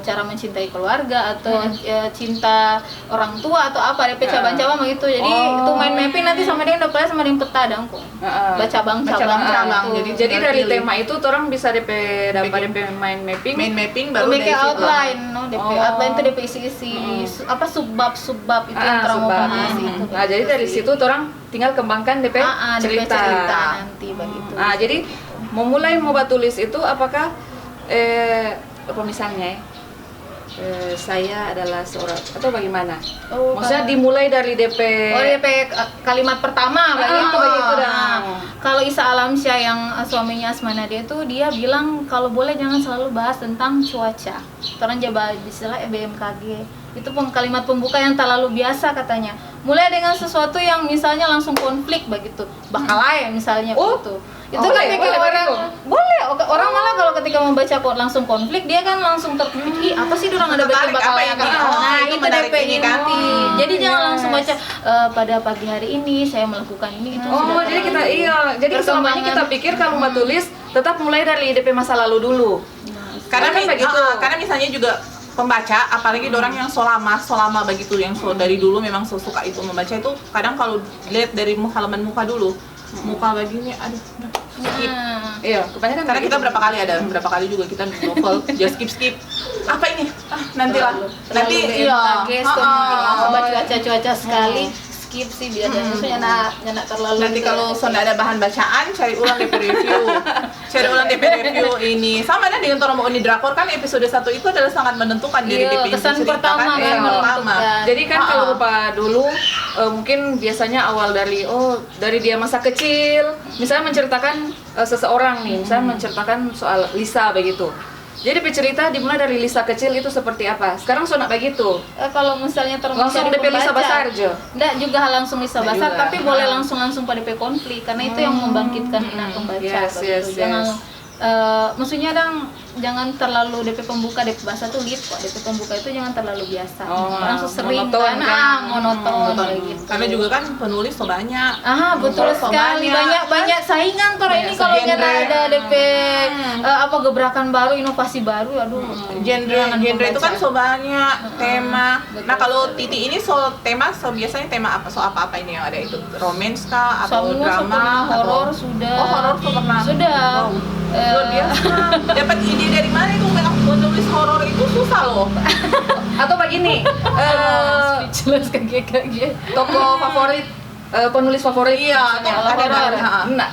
cara mencintai keluarga atau cinta orang tua atau apa DP cabang-cabang begitu. Jadi itu mind mapping nanti sama dia udah sama dia peta dangkung. Baca cabang-cabang Cabang-cabang. gitu. Jadi dari Pilih. tema itu orang bisa dapat DP mind mapping. Main mapping baru Lebih dari kayak situ. outline, no? DP Oh. outline itu DP isi-isi subbab itu yang terang mau subbab. bahas itu. Nah, jadi dari situ orang tinggal kembangkan DP DP cerita. cerita nanti begitu. Nah, jadi memulai mau tulis itu apakah apa misalnya saya adalah seorang atau bagaimana? Oh, Maksudnya dimulai dari DP. Oh, DP kalimat pertama begitu begitu dah. Nah. Kalau Isa Alamsyah yang suaminya Asma Nadia itu dia bilang kalau boleh jangan selalu bahas tentang cuaca. Orang coba istilah BMKG. Itu kalimat pembuka yang terlalu biasa katanya. Mulai dengan sesuatu yang misalnya langsung konflik begitu. Bakalai misalnya begitu. Itu kan boleh, bikin boleh orang begitu. boleh. Orang malah kalau ketika membaca langsung konflik dia kan langsung terpikir, apa sih orang ada Tertarik, bikin bakalai apa kan? ini? Oh, Nah, itu itu menarik DP ini inti. kan. Jadi jangan Yes. langsung baca pada pagi hari ini saya melakukan ini itu Oh, sudah jadi kita terlalu jadi selamanya kita perkembangan. pikir kalau mau tulis tetap mulai dari DP masa lalu dulu. Karena Kan begitu. karena misalnya juga pembaca, apalagi orang yang so lama begitu, yang so dari dulu memang so suka itu membaca itu, kadang kalau lihat dari halaman muka dulu, muka begini, aduh, udah, skip. Nah, Iya, kebanyakan Karena kita begitu. berapa kali juga kita novel just skip. Apa ini? Nantilah. Nanti BMKG Ah, cuaca sekali skip sih biasanya soalnya nak terlalu nanti gitu. kalau so nggak ada bahan bacaan, cari ulang DP review. Cari ulang DP review ini. Sama dengan Toro Mau Uni Drakor kan episode 1 itu adalah sangat menentukan dari Iya, DP kesan cerita pertama kan. kan Kesan pertama. menentukan. Jadi kan kalau rupa dulu mungkin biasanya awal dari dia masa kecil, misalnya menceritakan seseorang nih, misalnya menceritakan soal Lisa begitu. Jadi bercerita dimulai dari Lisa kecil itu seperti apa. Sekarang so nak begitu. Kalau misalnya Langsung DP Lisa Basar aja. Enggak juga langsung Lisa Nggak Basar, juga. tapi boleh langsung pada DP konflik karena itu yang membangkitkan minat pembaca. Yes, begitu. yes, Jangan yes. maksudnya jangan terlalu DP pembuka DP bahasa tuh lead kok. DP pembuka itu jangan terlalu biasa. Oh, Langsung sering monoton kan, kan. monoton kayak gitu. Karena juga kan penulis so banyak. Betul So sekali, banyak saingan tuh ini kalau genre. nyata ada DP gebrakan baru, inovasi baru, aduh. Jangan Genre itu kan membaca. so banyak tema. betul Nah kalau sekali. Titi ini biasanya tema apa? So apa ini yang ada itu? Romance kah atau Semua drama? pernah, atau- horor sudah. Oh horor so pernah. Sudah. Wow. Luar biasa. Dapat ide dari mana itu? Menulis horor itu susah loh. Atau begini, Speechless kayak tokoh favorit, penulis favorit. Iya, misalnya. ada horor. ha. Nah,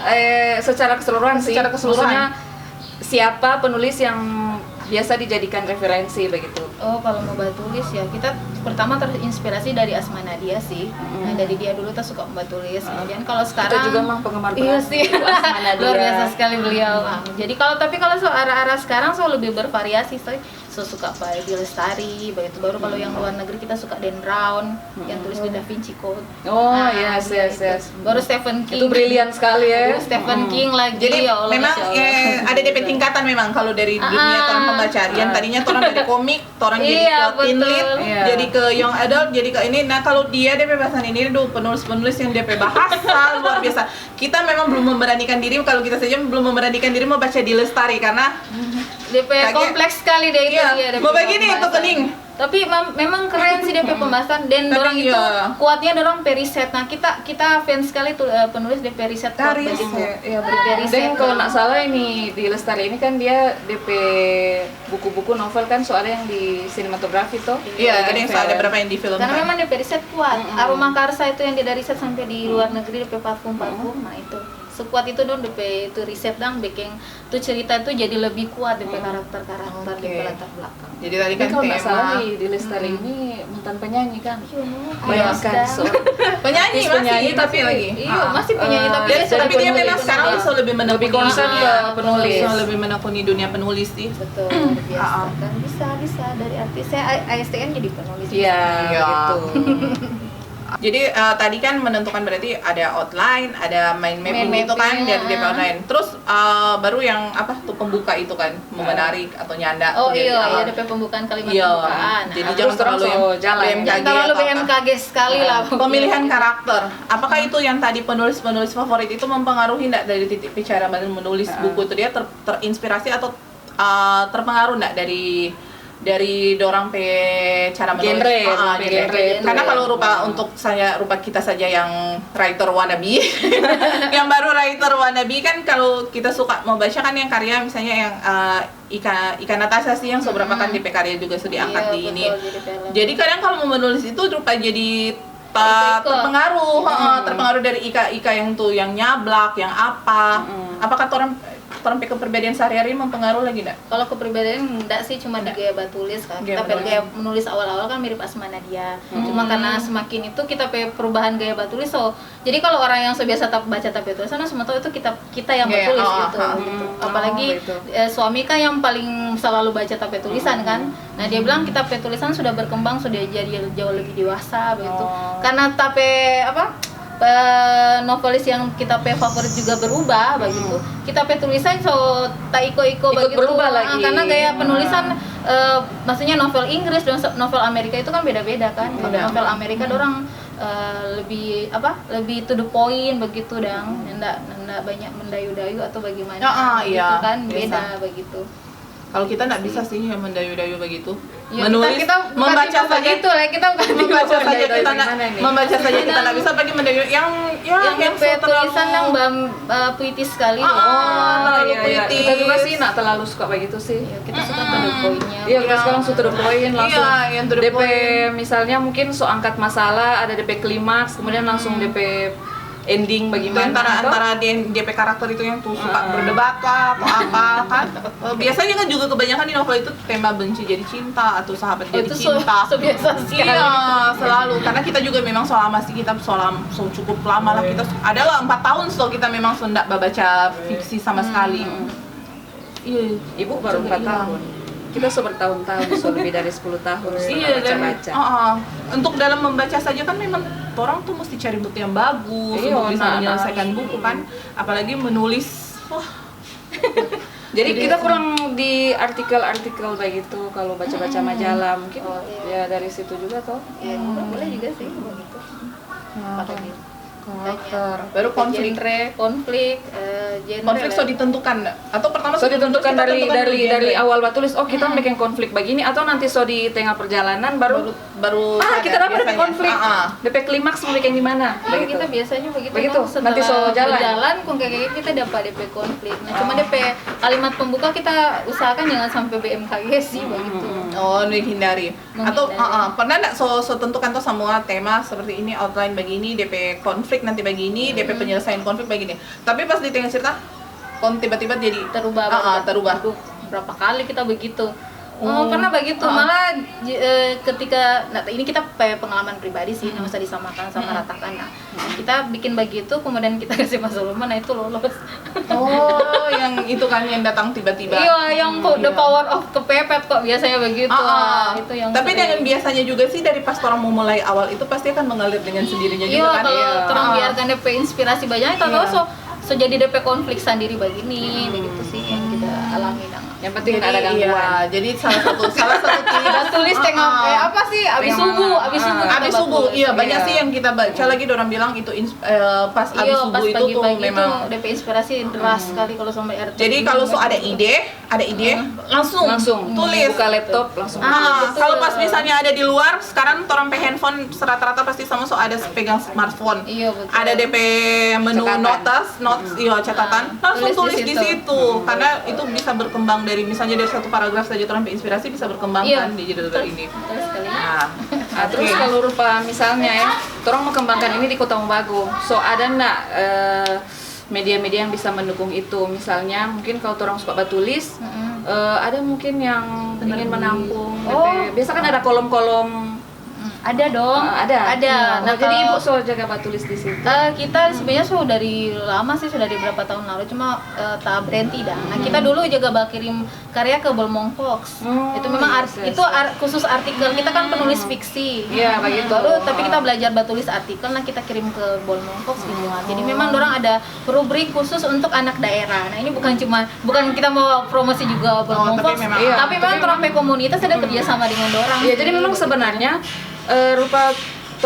secara keseluruhan sih. Secara keseluruhan. Maksudnya siapa penulis yang biasa dijadikan referensi begitu? Oh, kalau mau tulis ya kita pertama terinspirasi dari Asma Nadia sih. Nah, dari dia dulu kita suka membuat tulis. Kemudian kalau sekarang Kita juga memang penggemar iya berat sih. Ibu Asma Nadia. Luar biasa sekali beliau. Jadi kalau arah-arah sekarang lebih bervariasi sih. Suka Pak Edi Lestari, begitu baru kalau yang luar negeri kita suka Dan Brown yang tulis di Da Vinci Code. Oh, Nah, yes, dia yes, itu. yes. Baru Stephen King. Itu brilian sekali ya. Aduh, Stephen King lagi. Jadi ya Allah, memang Masya Allah. ada DP tingkatan memang kalau dari dunia orang pembaca. Yang tadinya orang dari komik, orang jadi Iya, ke teen betul. lead, Iya. jadi ke young adult, jadi ke ini. Nah kalau dia DP bahasan ini, penulis-penulis yang DP bahasa luar biasa. Kita memang belum memberanikan diri, kalau kita saja belum memberanikan diri membaca di Lestari karena DP kaget. kompleks sekali deh itu. Iya, Iya, DP mau begini itu pembahasan. kening. Tapi memang keren sih DP pembahasan dan Tapi dorang itu iya. kuatnya dorang periset. Nah, kita fans sekali tuh penulis DP riset kuat Dari begitu. ya DP riset. Dan kalau nggak salah ini di Lestari ini kan dia DP buku-buku novel kan soalnya yang di sinematografi tuh. Iya, ada yang ada berapa yang di film. Karena memang DP riset kuat. Aroma Karsa itu yang dia dari riset sampai di luar negeri DP parfum. Nah itu sekuat itu dong DP itu riset dong bikin tuh cerita itu jadi lebih kuat DP karakter-karakter Oke. DP latar belakang. Jadi tadi Tapi kan kalau nggak salah tema di Lestari ini mantan penyanyi kan. Bayangkan penyanyi Artis masih penyanyi tapi lagi. Iya, masih penyanyi tapi Dan, dia jadi tapi dia penulis. memang sekarang bisa lebih menekuni Lebih concern ke penulis. bisa lebih menekuni dunia penulis sih. Betul, luar biasa Ah. kan bisa dari artis saya ASTN jadi penulis. Iya, Iya. gitu. Jadi tadi kan menentukan berarti ada outline, ada mind mapping Mind itu kan mapping, dari DP ya. online. Terus baru yang apa tuh pembuka itu kan mau menarik atau nyanda. Oh Jadi, iya, iya DP pembukaan kalimat Iya. pembukaan. Jadi Nah, jangan terus terlalu yang langsung jalan. BMKG jangan terlalu atau apa. BMKG sekali lah. Pemilihan karakter. Apakah itu yang tadi penulis-penulis favorit itu mempengaruhi enggak dari titik bicara menulis buku itu dia terinspirasi atau terpengaruh enggak dari dorang pe cara menulis Genre, genre. Karena kalau rupa kita saja yang writer wannabe yang baru writer wannabe kan kalau kita suka mau baca kan yang karya misalnya yang Ika Natasha sih yang seberapa kan DP karya juga sudah diangkat Iya, di ini. betul, jadi film. Jadi kadang kalau mau menulis itu rupa jadi Ikut-ikut. terpengaruh dari Ika yang tuh yang nyablak, yang apa. Apakah orang kepribadian sehari-hari mempengaruhi lagi enggak? Kalau kepribadian enggak sih, cuma di gaya batulis kan. Gaya Kita batulis. gaya menulis awal-awal kan mirip Asma Nadia. Cuma karena semakin itu kita perubahan gaya batulis. So, jadi kalau orang yang biasa baca tapi tulisan semua tahu itu kita yang Gaya, bertulis oh, gitu. oh, gitu. oh, Apalagi gitu. Suami kan yang paling selalu baca tapi tulisan kan. Nah, dia bilang kita tulisan sudah berkembang, sudah jadi jauh lebih dewasa begitu. Oh. Karena novelis yang kita favorit juga berubah begitu. Kita tulisan so tak iko Ikut begitu. berubah lagi. Karena gaya penulisan maksudnya novel Inggris dan novel Amerika itu kan beda-beda kan. Beda. Novel Amerika dorang lebih to the point begitu dang. Nggak banyak mendayu-dayu atau bagaimana. Iya, gitu kan biasa. beda begitu. Kalau kita nggak bisa sih yang mendayu-dayu begitu. Ya, Menulis, kita membaca bukan saja begitu lah, kita bukan membaca tipe saja kita bagaimana nggak nih? membaca saja kita nggak bisa bagi mendayu yang yang tulisan yang puitis sekali. terlalu puitis. Kita juga sih nggak terlalu suka begitu sih. Ya, kita suka to the point-nya. Iya, kita sekarang sudah to the point langsung. Iya, yang to the DP point. misalnya mungkin angkat masalah, ada DP klimaks, kemudian langsung DP ending Itu bagaimana. antara DP karakter itu yang tuh suka berdebat lah atau apa kan. Biasanya kan juga kebanyakan di novel itu tema benci jadi cinta atau sahabat jadi Itu cinta. biasa sekali. Iya, selalu. Karena kita juga memang kita cukup lama lah kita. Adalah 4 tahun kita memang sudah baca fiksi sama sekali. Iya. Ibu baru 4 tahun. Kita bertahun-tahun, lebih dari 10 tahun Iya, dan baca-baca. untuk dalam membaca saja kan memang orang tuh mesti cari buku yang bagus Iya, untuk bisa nah, menyelesaikan buku kan, apalagi menulis. Wah, Jadi kita kurang di artikel-artikel begitu kalau baca-baca majalah mungkin Oh, iya. ya dari situ juga toh. Ya, boleh juga sih begitu. Pakai karakter. Baru konflik. konflik Konflik so ditentukan nggak? Atau pertama So ditentukan kita dari tentukan dulu dari genre. awal batulis, oh kita bikin konflik begini, atau nanti so di tengah perjalanan baru kita dapat DP konflik, DP klimaks mau bikin di mana? Nah, Begitu. kita biasanya begitu, Begitu, Setelah nanti so jalan. berjalan kok kayak kita dapat DP konflik. Nah, cuma DP kalimat pembuka kita usahakan jangan sampai BMKG sih begitu. Oh, dihindari. Atau Menghindari. pernah nggak so tentukan tuh semua tema seperti ini, outline begini, DP konflik nanti begini, DP penyelesaian konflik begini. Tapi pas di tengah cerita, tiba-tiba jadi Terubah. terubah. Aduh, berapa kali kita begitu. Oh, pernah begitu. Malah ketika ini kita pengalaman pribadi sih, nggak usah disamakan sama ratakan. Nah, kita bikin begitu, kemudian kita kasih Mas Sulaiman, nah itu lolos. Oh, yang itu kan yang datang tiba-tiba. Iya, yang the power of kepepet kok biasanya begitu. Itu yang Tapi sering. dengan biasanya juga sih dari pas orang mau mulai awal itu pasti akan mengalir dengan sendirinya Iya, juga kan. kalau Iya. terang biarkan DP inspirasi banyak, tahu Iya. so jadi DP konflik sendiri begini, begitu sih yang kita alami. Nang. Yang penting nggak ada gangguan. Iya, jadi salah satu tips Tulis tengok kayak apa sih? Abis Tengok, subuh, abis kita subuh, tulis. iya banyak Iya. sih yang kita baca lagi orang bilang itu pas abis Iya, subuh pas itu tuh pagi-pagi itu memang. DP inspirasi deras sekali kalau sampai RT. Jadi kalau ada ide langsung tulis. Buka laptop langsung. betul. Kalau pas misalnya ada di luar, sekarang orang pe handphone rata-rata pasti sama ada pegang smartphone. Iya, betul. Ada DP menu Catatan. notes, iya catatan. Langsung Tulis tulis di di situ. situ. Karena itu bisa berkembang dari misalnya dari satu paragraf saja orang pe inspirasi bisa berkembang Iya. kan di judul ini. Betul sekali. Nah, terus Oke. kalau rupa misalnya ya, orang mau kembangkan ini di Kota Mobagu. So ada nggak media-media yang bisa mendukung itu? Misalnya mungkin kalau orang suka batulis, ada mungkin yang ingin menampung. Oh. Biasa kan ada kolom-kolom. Ada dong. Ada. Nah, Jadi ibu kalau so jaga batulis di situ. kita sebenarnya sudah dari lama sih, sudah dari berapa tahun lalu, cuma tak berhenti dah. Nah, kita dulu juga kirim karya ke Bolmong Fox. Itu memang yes, khusus artikel. Kita kan penulis fiksi. Iya, begitu. Baru tapi kita belajar batulis artikel, nah kita kirim ke Bolmong Fox gitu. Nah, jadi memang orang ada rubrik khusus untuk anak daerah. Nah, ini bukan kita mau promosi juga Bolmong tapi Fox, memang- iya, tapi memang orang komunitas ada kerjasama dengan orang. Iya, jadi memang sebenarnya rupa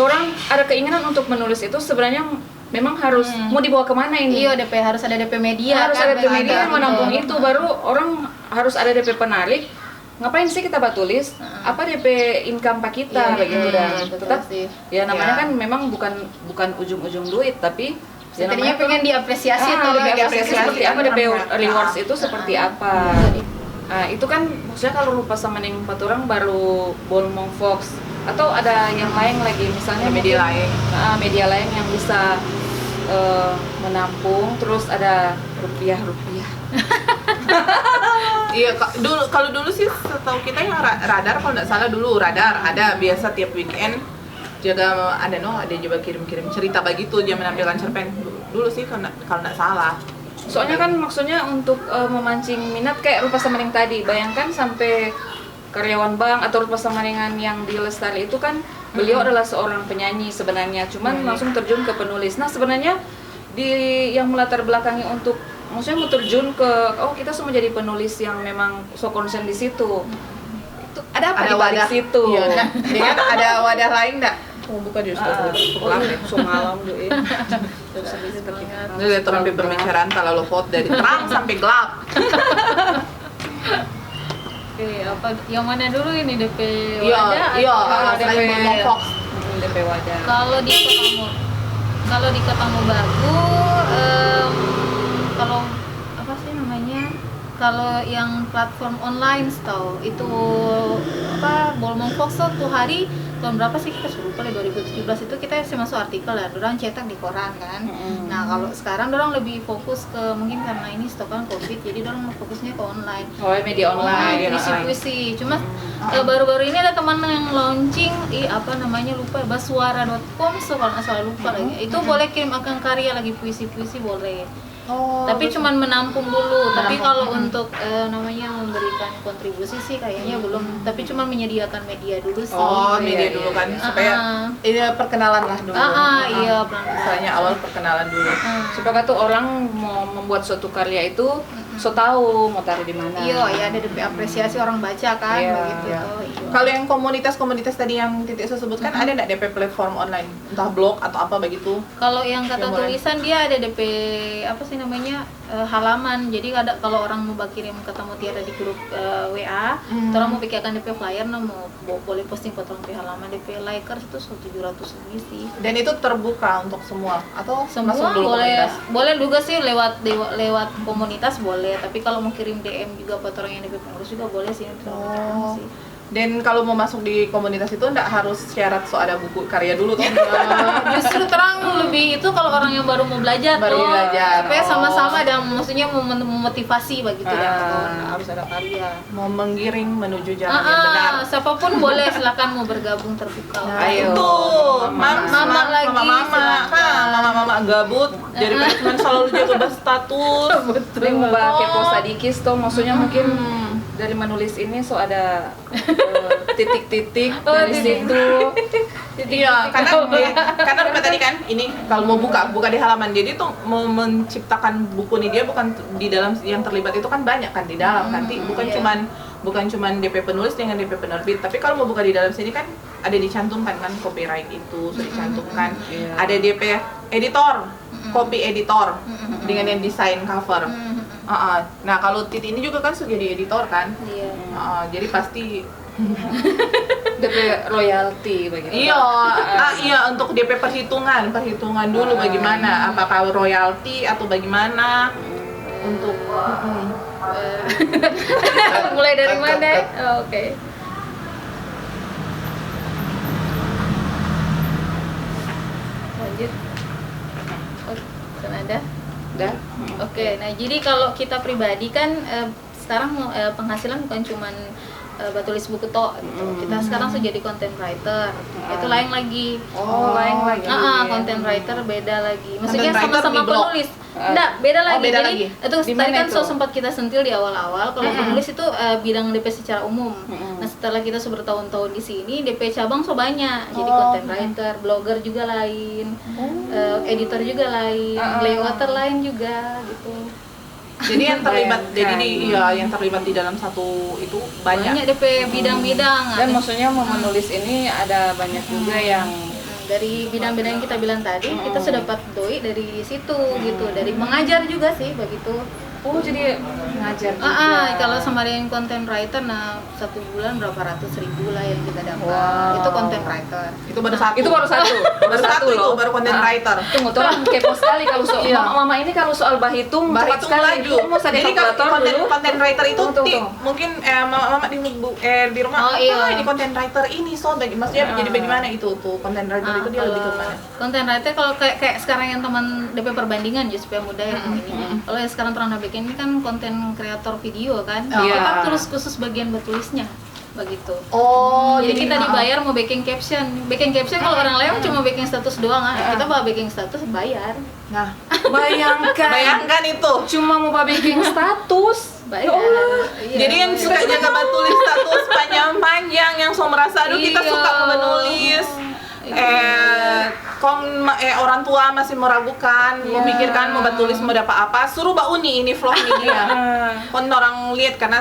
orang ada keinginan untuk menulis itu sebenarnya memang harus mau dibawa kemana ini? Iya, DP harus ada DP media. Harus kan, ada DP media yang betul. menampung itu, baru orang harus ada DP penarik. Ngapain sih kita batulis? Apa DP income pak kita Iya, begitu dah. betul Tetap sih. ya namanya Iya. kan memang bukan ujung-ujung duit, tapi ya Setidaknya pengen diapresiasi tuh. DP diapresiasi seperti apa, DP rewards Ah. itu seperti apa. Nah, itu kan maksudnya kalau lupa sama ning orang baru Bolmong Fox atau ada yang lain lagi misalnya Media mungkin, lain. media lain yang bisa menampung, terus ada rupiah. Iya, kalau dulu sih setahu kita yang radar kalau nggak salah dulu radar ada biasa tiap weekend juga ada juga kirim-kirim cerita begitu dia menampilkan cerpen dulu sih kalau nggak salah. Soalnya kan maksudnya untuk memancing minat kayak Rupa Samaring tadi, bayangkan sampai karyawan bank atau Rupa Samaringan yang di Lestari itu kan beliau adalah seorang penyanyi sebenarnya, cuman langsung terjun ke penulis. Nah sebenarnya yang melatar belakangi untuk maksudnya mau terjun ke kita semua jadi penulis yang memang so concern di situ. Itu ada apa di balik situ? Iya, dia kan ada wadah lain nggak? Mau buka di so malam deh. Ini lihat orang pembicaraan kalau lo vote dari terang sampai gelap. Oke, apa yang mana dulu ini DP Iya, wadah? iya, atau selain DP Bolmong Fox. DP wadah. Kalau di Kota Mobagu, kalau apa sih namanya? Kalau yang platform online tahu itu apa Bolmong Fox tuh hari tahun berapa sih kita lupa deh 2017 itu kita masih masuk artikel ya, orang cetak di koran kan. Nah kalau sekarang orang lebih fokus ke mungkin karena ini stokan covid jadi orang fokusnya ke online. Oh media online. Puisi-puisi. Cuma baru-baru ini ada teman yang launching apa namanya lupa baswara.com kalau nggak salah lupa lagi. Itu boleh kirim akan karya lagi puisi-puisi boleh. Tapi cuman menampung dulu. Tapi kalau untuk namanya memberikan kontribusi sih kayaknya belum. Tapi cuman menyediakan media dulu sih. Media dulu kan supaya ini perkenalan lah dulu. Iya, Misalnya awal perkenalan dulu. Supaya tuh orang mau membuat suatu karya itu so tahu mau taruh di mana. Iya, ada DP apresiasi orang baca kan Iya, begitu iya. tuh. Iya. Kalau yang komunitas-komunitas tadi yang titik saya sebutkan ada nggak DP platform online, entah blog atau apa begitu? Kalau yang kata Yang boleh. tulisan dia ada DP apa sih namanya halaman. Jadi ada kalau orang mau kirim ketemu tiada di grup WA, orang mau pikirkan DP flyer, mau boleh posting foto di halaman DP likers itu 700 lebih sih. Dan itu terbuka untuk semua atau Semua masuk dulu boleh komunitas? boleh juga sih lewat komunitas boleh. Tapi kalau mau kirim DM juga foto orang yang DP pengurus juga boleh sih. Sih. Dan kalau mau masuk di komunitas itu nggak harus syarat so ada buku karya dulu tuh. Justru terang lebih itu kalau orang yang baru mau belajar Baru belajar. supaya sama-sama dan maksudnya memotivasi begitu harus ada karya. Mau menggiring menuju jalan yang benar. Siapapun boleh silakan mau bergabung terbuka. Ayo. Tuh, Mama lagi, silakan. mama gabut daripada cuma selalu jaga status. Ini mbak kepo sadikis tuh maksudnya mungkin dari menulis ini so ada titik-titik Oh, dari titik. situ. Iya, karena Rupa tadi kan ini kalau mau buka di halaman dia tuh mau menciptakan buku nih, dia bukan di dalam yang terlibat itu kan banyak kan di dalam nanti bukan cuman DP penulis dengan DP penerbit, tapi kalau mau buka di dalam sini kan ada dicantumkan kan copyright itu sudah dicantumkan, Iya. ada DP editor, copy editor dengan yang desain cover. Nah kalau Tit ini juga kan sudah jadi editor kan, Iya. jadi pasti DP royalti begitu. iya, iya untuk DP perhitungan dulu bagaimana, apakah royalti atau bagaimana untuk Mulai dari mana? Oh, oke. Lanjut. Oh, kan ada? Udah. Oke, nah jadi kalau kita pribadi kan sekarang penghasilan bukan cuman tulis buku tok gitu. Kita sekarang sudah jadi content writer. Itu lain lagi. Oh, lain lagi. Content writer beda lagi. Maksudnya Content writer sama-sama di blog. penulis. Enggak, beda lagi. beda Jadi lagi. itu Di tadi mana kan itu? sempat kita sentil di awal-awal. Kalau penulis itu bidang DP secara umum. Nah, setelah kita bertahun-tahun di sini, DP cabang so banyak. Jadi content writer, blogger juga lain, editor juga lain, layouter lain juga gitu. jadi yang terlibat Bayangkan. yang terlibat di dalam satu itu Banyak banyak. DP bidang-bidang. Dan maksudnya mau menulis ini ada banyak juga yang Dari bidang-bidang yang kita bilang tadi, kita sudah dapat doi dari situ gitu. Dari mengajar juga sih begitu. jadi ngajar juga. Kalau sama yang content writer, nah 1 bulan berapa ratus ribu lah yang kita dapat. Wow. Itu content writer. Itu baru satu. Itu baru satu. Baru satu itu loh. baru content writer. Tunggu, orang kepo sekali kalau soal Iya. mama ini kalau soal bahitung cepat Bahitung sekali. laju. Mau saya Jadi kalau kalkulator dulu. content writer itu Tunggu. mungkin mama di rumah Oh, iya. ini content writer ini maksudnya jadi bagaimana itu tuh content writer itu dia lebih ke mana? Content writer kalau kayak sekarang yang teman DP perbandingan ya supaya mudah yang ini. Kalau yang sekarang pernah bikin ini kan konten kreator video kan. Iya. Kita terus khusus bagian bertulisnya begitu. Oh, Jadi kita dibayar mau baking caption. Baking caption kalau orang lain cuma baking status doang, kita bawa baking status bayar. Nah, Bayangkan itu. cuma mau bikin status. Bayar. Iya. Jadi yang suka jaga tulis status panjang-panjang yang so merasa aduh kita Iya. suka menulis. Orang tua masih meragukan, memikirkan mau tulis mau dapat apa, suruh Mbak Uni ini vlog ini dia. Kon orang lihat karena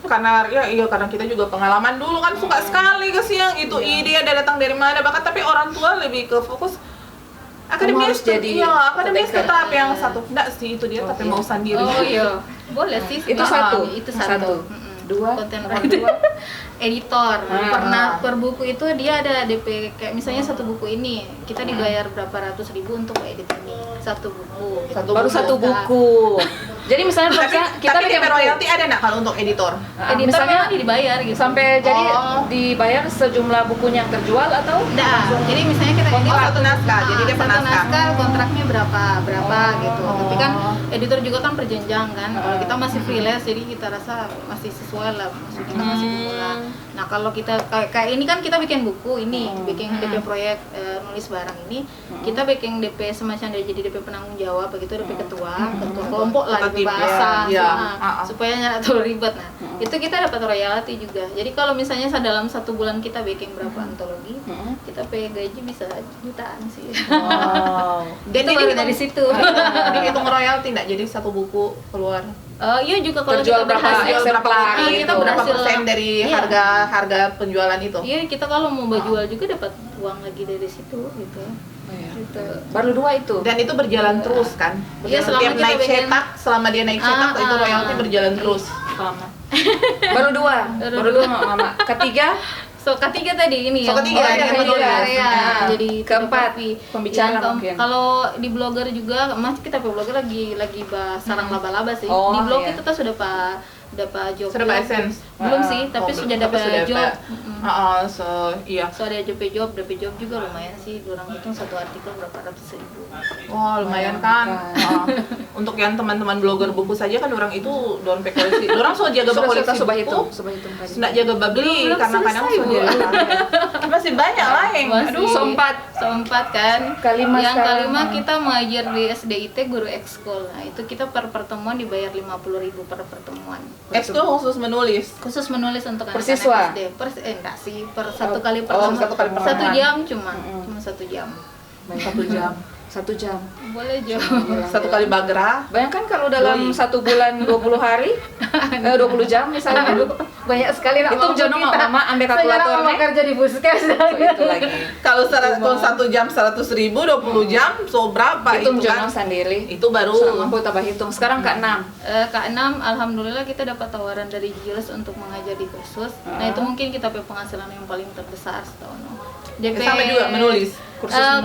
karena kita juga pengalaman dulu kan suka sekali ke siang itu ide ada datang dari mana bakat, tapi orang tua lebih ke fokus akademis harus jadi akademis apoteker. tetap yang satu enggak sih itu dia tapi mau sendiri. Oh iya. Boleh sih. Itu sebenarnya. satu. Itu Satu. satu. Dua. Content Nomor writer. dua. Editor. Pernah per buku itu dia ada DP kayak misalnya satu buku ini kita dibayar berapa ratus ribu untuk edit ini satu buku. Baru satu buku. Jadi misalnya kita tapi bikin DP royalty ada nggak kalau untuk editor? Editor misalnya memang dibayar gitu. sampai jadi dibayar sejumlah bukunya yang terjual atau Enggak. Jadi misalnya kita edit Satu naskah, jadi dia satu penaskah. naskah kontraknya berapa gitu. Tapi kan editor juga kan berjenjang kan. Kalau kita masih freelance jadi kita rasa masih sesuai lah. Maksud kita masih murah. Nah, kalau kita kayak ini kan kita bikin buku ini, bikin DP proyek nulis barang ini, kita bikin DP semacam dari jadi DP penanggung jawab begitu DP ketua kelompok lah DP Ketua tim, bahasa ya. supaya nggak terlalu ribet. Nah, itu kita dapat royalti juga. Jadi kalau misalnya dalam 1 bulan kita bikin berapa antologi, kita pay gaji bisa jutaan sih. Wow. Dan itu baru dari situ. Dihitung royalty nggak? Jadi satu buku keluar. Iya juga kalau Terjual kita berapa berhasil eksemplar kita gitu. Berapa berhasil persen dari Iya. harga penjualan itu? Iya, kita kalau mau jual juga dapat uang lagi dari situ gitu. Gitu. baru 2 itu. Dan itu berjalan terus kan? Iya, selama Tiap kita naik bikin- cetak, selama dia naik cetak itu royalty berjalan terus. Baru 2. Baru 2 Mama. Ketiga So ketiga tadi ini So, yang ketiga, yang yang menulis. menulis. Ya, Nah, jadi keempat, fotografi. pembicara Yang mungkin. Kalau di blogger juga, kita blogger lagi bahas sarang laba-laba sih. Oh, Di blog iya. kita tuh sudah dapat job. Sudah dapat AdSense? Belum sih, tapi sudah dapat job. Iya. So ada DP job juga lumayan sih. Orang hitung satu artikel berapa ratus ribu. Wah, lumayan kan. Untuk yang teman-teman blogger buku saja kan orang itu dorang koleksi. Dorang so jaga koleksi coba buku. hitung tadi. Nggak jaga beli Belum karena kadang selesai, so Bu. dia masih banyak lah yang Masih. Seempat kan. Kelima yang sekarang. kelima kita mengajar di SDIT guru ekskul. Nah, itu kita per pertemuan dibayar 50.000 per pertemuan. Ekskul khusus menulis. khusus menulis untuk anak-anak Persiswa? SD. Enggak sih, satu kali satu kali pertama. 1 jam cuma 1 jam. 1 jam. 1 jam. Boleh Jo. 1 kali bagra. Bayangkan kalau dalam 1 bulan 20 hari, 20 jam misalnya. Banyak sekali nak Hitung jono mama ambil kalkulator mama nih. kerja di puskes. So, itu lagi. Kalau 1 jam 100.000, 20 jam, so berapa Hitung itu jono kan? sendiri. Itu baru. Mampu tambah hitung. Sekarang Kak 6. Kak 6, alhamdulillah kita dapat tawaran dari Gilles untuk mengajar di kursus. Nah itu mungkin kita punya penghasilan yang paling terbesar setahun. DP Sama juga menulis.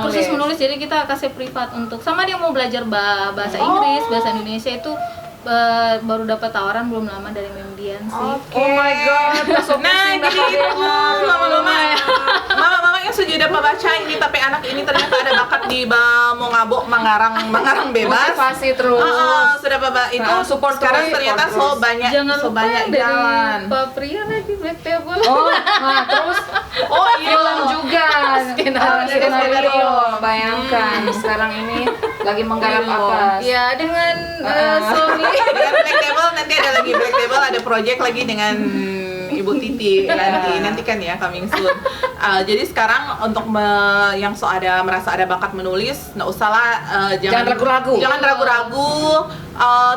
kursus menulis, jadi kita kasih privat untuk sama dia mau belajar bahasa Inggris, bahasa Indonesia itu baru dapat tawaran belum lama dari Memdian sih. Oh my god, Nah, jadi itu mama yang sudah dapat baca ini, tapi anak ini ternyata ada bakat di mau ngabok mengarang bebas. motivasi terus. Sudah bapak itu Nah, support sekarang terus, ternyata support terus. Jangan so lupa banyak dari jalan. Pak Pria lagi Black Table. Oh, nah terus film juga. Skenario. Bayangkan sekarang ini lagi menggarap apa? Ya dengan Sony. Dengan Black Table nanti ada lagi Black Table, ada project lagi dengan Ibu Titi nanti kan ya, coming soon. Jadi sekarang untuk yang merasa ada bakat menulis, nggak usah lah, jangan ragu-ragu. Jangan ragu-ragu,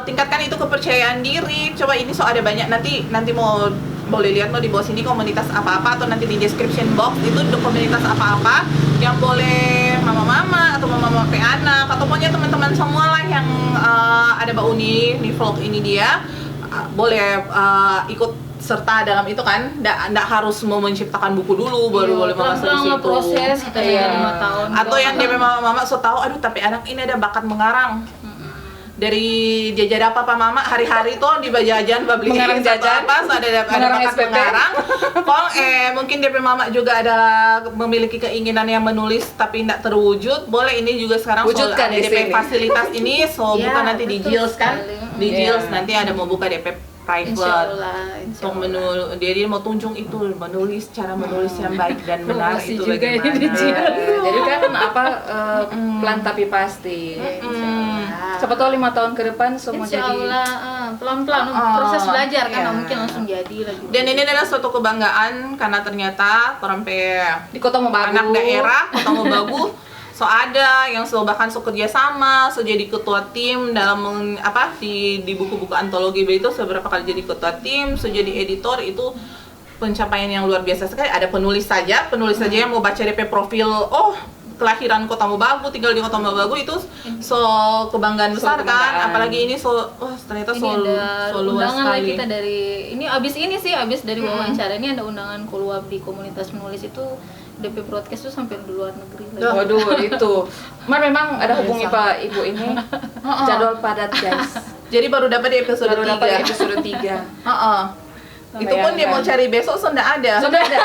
tingkatkan itu kepercayaan diri. Coba ini ada banyak, nanti mau boleh lihat di bawah sini komunitas apa-apa, atau nanti di description box itu komunitas apa-apa yang boleh mama-mama atau mama-mama anak atau pokoknya teman-teman semua lah yang ada Mbak Uni di vlog ini dia boleh ikut serta dalam itu kan, nggak harus mau menciptakan buku dulu baru boleh masuk di situ. Proses kita 5 tahun. Atau yang dia memang mama tahu, aduh tapi anak ini ada bakat mengarang. Dari jajan apa mama hari-hari tuh di jajan beli mengarang jajan apa ada bakat SPP. mengarang. Kong mungkin DP mama juga ada memiliki keinginan yang menulis tapi tidak terwujud, boleh ini juga sekarang wujudkan ada di DP sini. fasilitas ini bukan nanti di Gilles kan, di Gilles Iya. nanti ada mau buka DP private untuk menulis, dia mau tunjuk itu menulis, cara menulis yang baik dan benar Promosi itu juga bagaimana. ini di Jadi kan pelan tapi pasti. Siapa tahu 5 tahun ke depan semua Insya jadi. Allah pelan-pelan proses belajar karena iya. mungkin langsung jadi lagi. Dan ini adalah suatu kebanggaan karena ternyata orang Di kota mau bagus. anak daerah kota mau bagus ada yang bahkan kerja sama, jadi ketua tim dalam di buku-buku antologi itu beberapa kali jadi ketua tim, jadi editor, itu pencapaian yang luar biasa sekali. Ada penulis saja yang mau baca DP profil, kelahiran Kota Mobagu, tinggal di Kota Mobagu, itu kebanggaan besar kan, apalagi ini ternyata Ini ada luas undangan lah sekali. kita dari abis dari wawancara ini ada undangan keluar di komunitas menulis itu. DP broadcast tuh sampai di luar negeri lagi. Waduh itu. Memang ada hubungi Pak Ibu ini. Jadwal padat guys. Jadi baru dapat di episode 3. Baru dapat episode 3. Itu pun dia mau cari besok sudah ada. Sudah ada.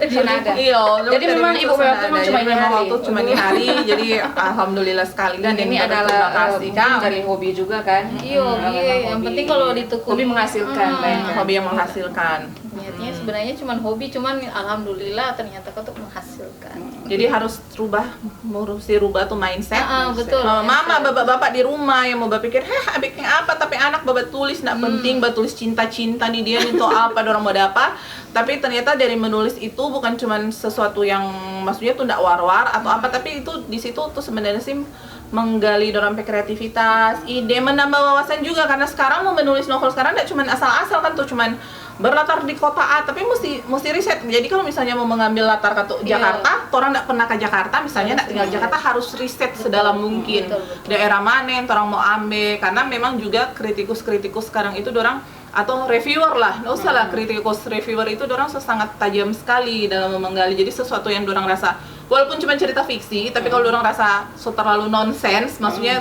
Sudah ada. Iya. Jadi memang Ibu waktu cuma ini hari. Cuma di hari. Jadi alhamdulillah sekali. Dan ini adalah dari hobi juga kan. Iya, yang penting kalau ditekuni hobi menghasilkan. Hobi yang menghasilkan. Niatnya sebenarnya cuma hobi, cuman alhamdulillah ternyata untuk menghasilkan. Jadi harus rubah tuh mindset. Betul. Mama, bapak-bapak di rumah yang mau berpikir, bikin apa? Tapi anak bapak tulis nggak penting, bapak tulis cinta-cinta nih dia itu apa, dorong mau apa? Tapi ternyata dari menulis itu bukan cuma sesuatu yang maksudnya tuh nggak war-war atau apa, tapi itu di situ tuh sebenarnya sih menggali dorong kreativitas, ide, menambah wawasan juga karena sekarang mau menulis novel sekarang nggak cuma asal-asal kan tuh cuman berlatar di kota A, tapi mesti riset. Jadi kalau misalnya mau mengambil latar kata Jakarta, orang nggak pernah ke Jakarta, misalnya nggak tinggal di Jakarta, harus riset sedalam mungkin daerah mana yang orang mau ambil, karena memang juga kritikus sekarang itu dorang atau reviewer lah, nggak usah lah kritikus reviewer itu dorang sangat tajam sekali dalam menggali. Jadi sesuatu yang dorang rasa walaupun cuma cerita fiksi, tapi kalau dorang rasa terlalu nonsens, maksudnya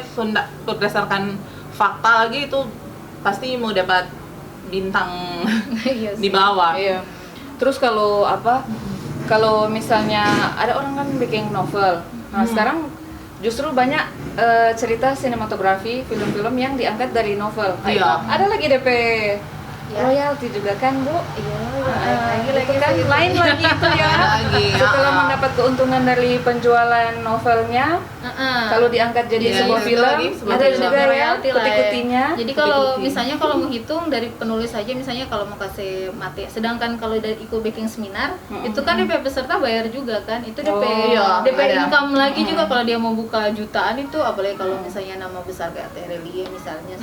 berdasarkan fakta lagi, itu pasti mau dapat bintang di bawah. Iya. Terus kalau kalau misalnya ada orang kan bikin novel. Nah, sekarang justru banyak cerita sinematografi, film-film yang diangkat dari novel. Iya. Ada lagi DP Ya. royalti juga kan Bu? Iya, Itu lagi kan gitu. lain lagi itu ya. Lagi, Setelah mendapat keuntungan dari penjualan novelnya, kalau diangkat jadi Iya, sebuah itu film, lagi, sebuah ada film. juga ya royalti lah ya. kuti-kutinya. Jadi kalau Kuti-kuti. misalnya kalau menghitung dari penulis aja misalnya kalau mau kasih mati, sedangkan kalau dari ikut backing seminar itu kan DP peserta bayar juga kan, itu DP iya, DP ada. income lagi juga kalau dia mau buka jutaan itu, apalagi kalau misalnya nama besar kayak Terelie misalnya,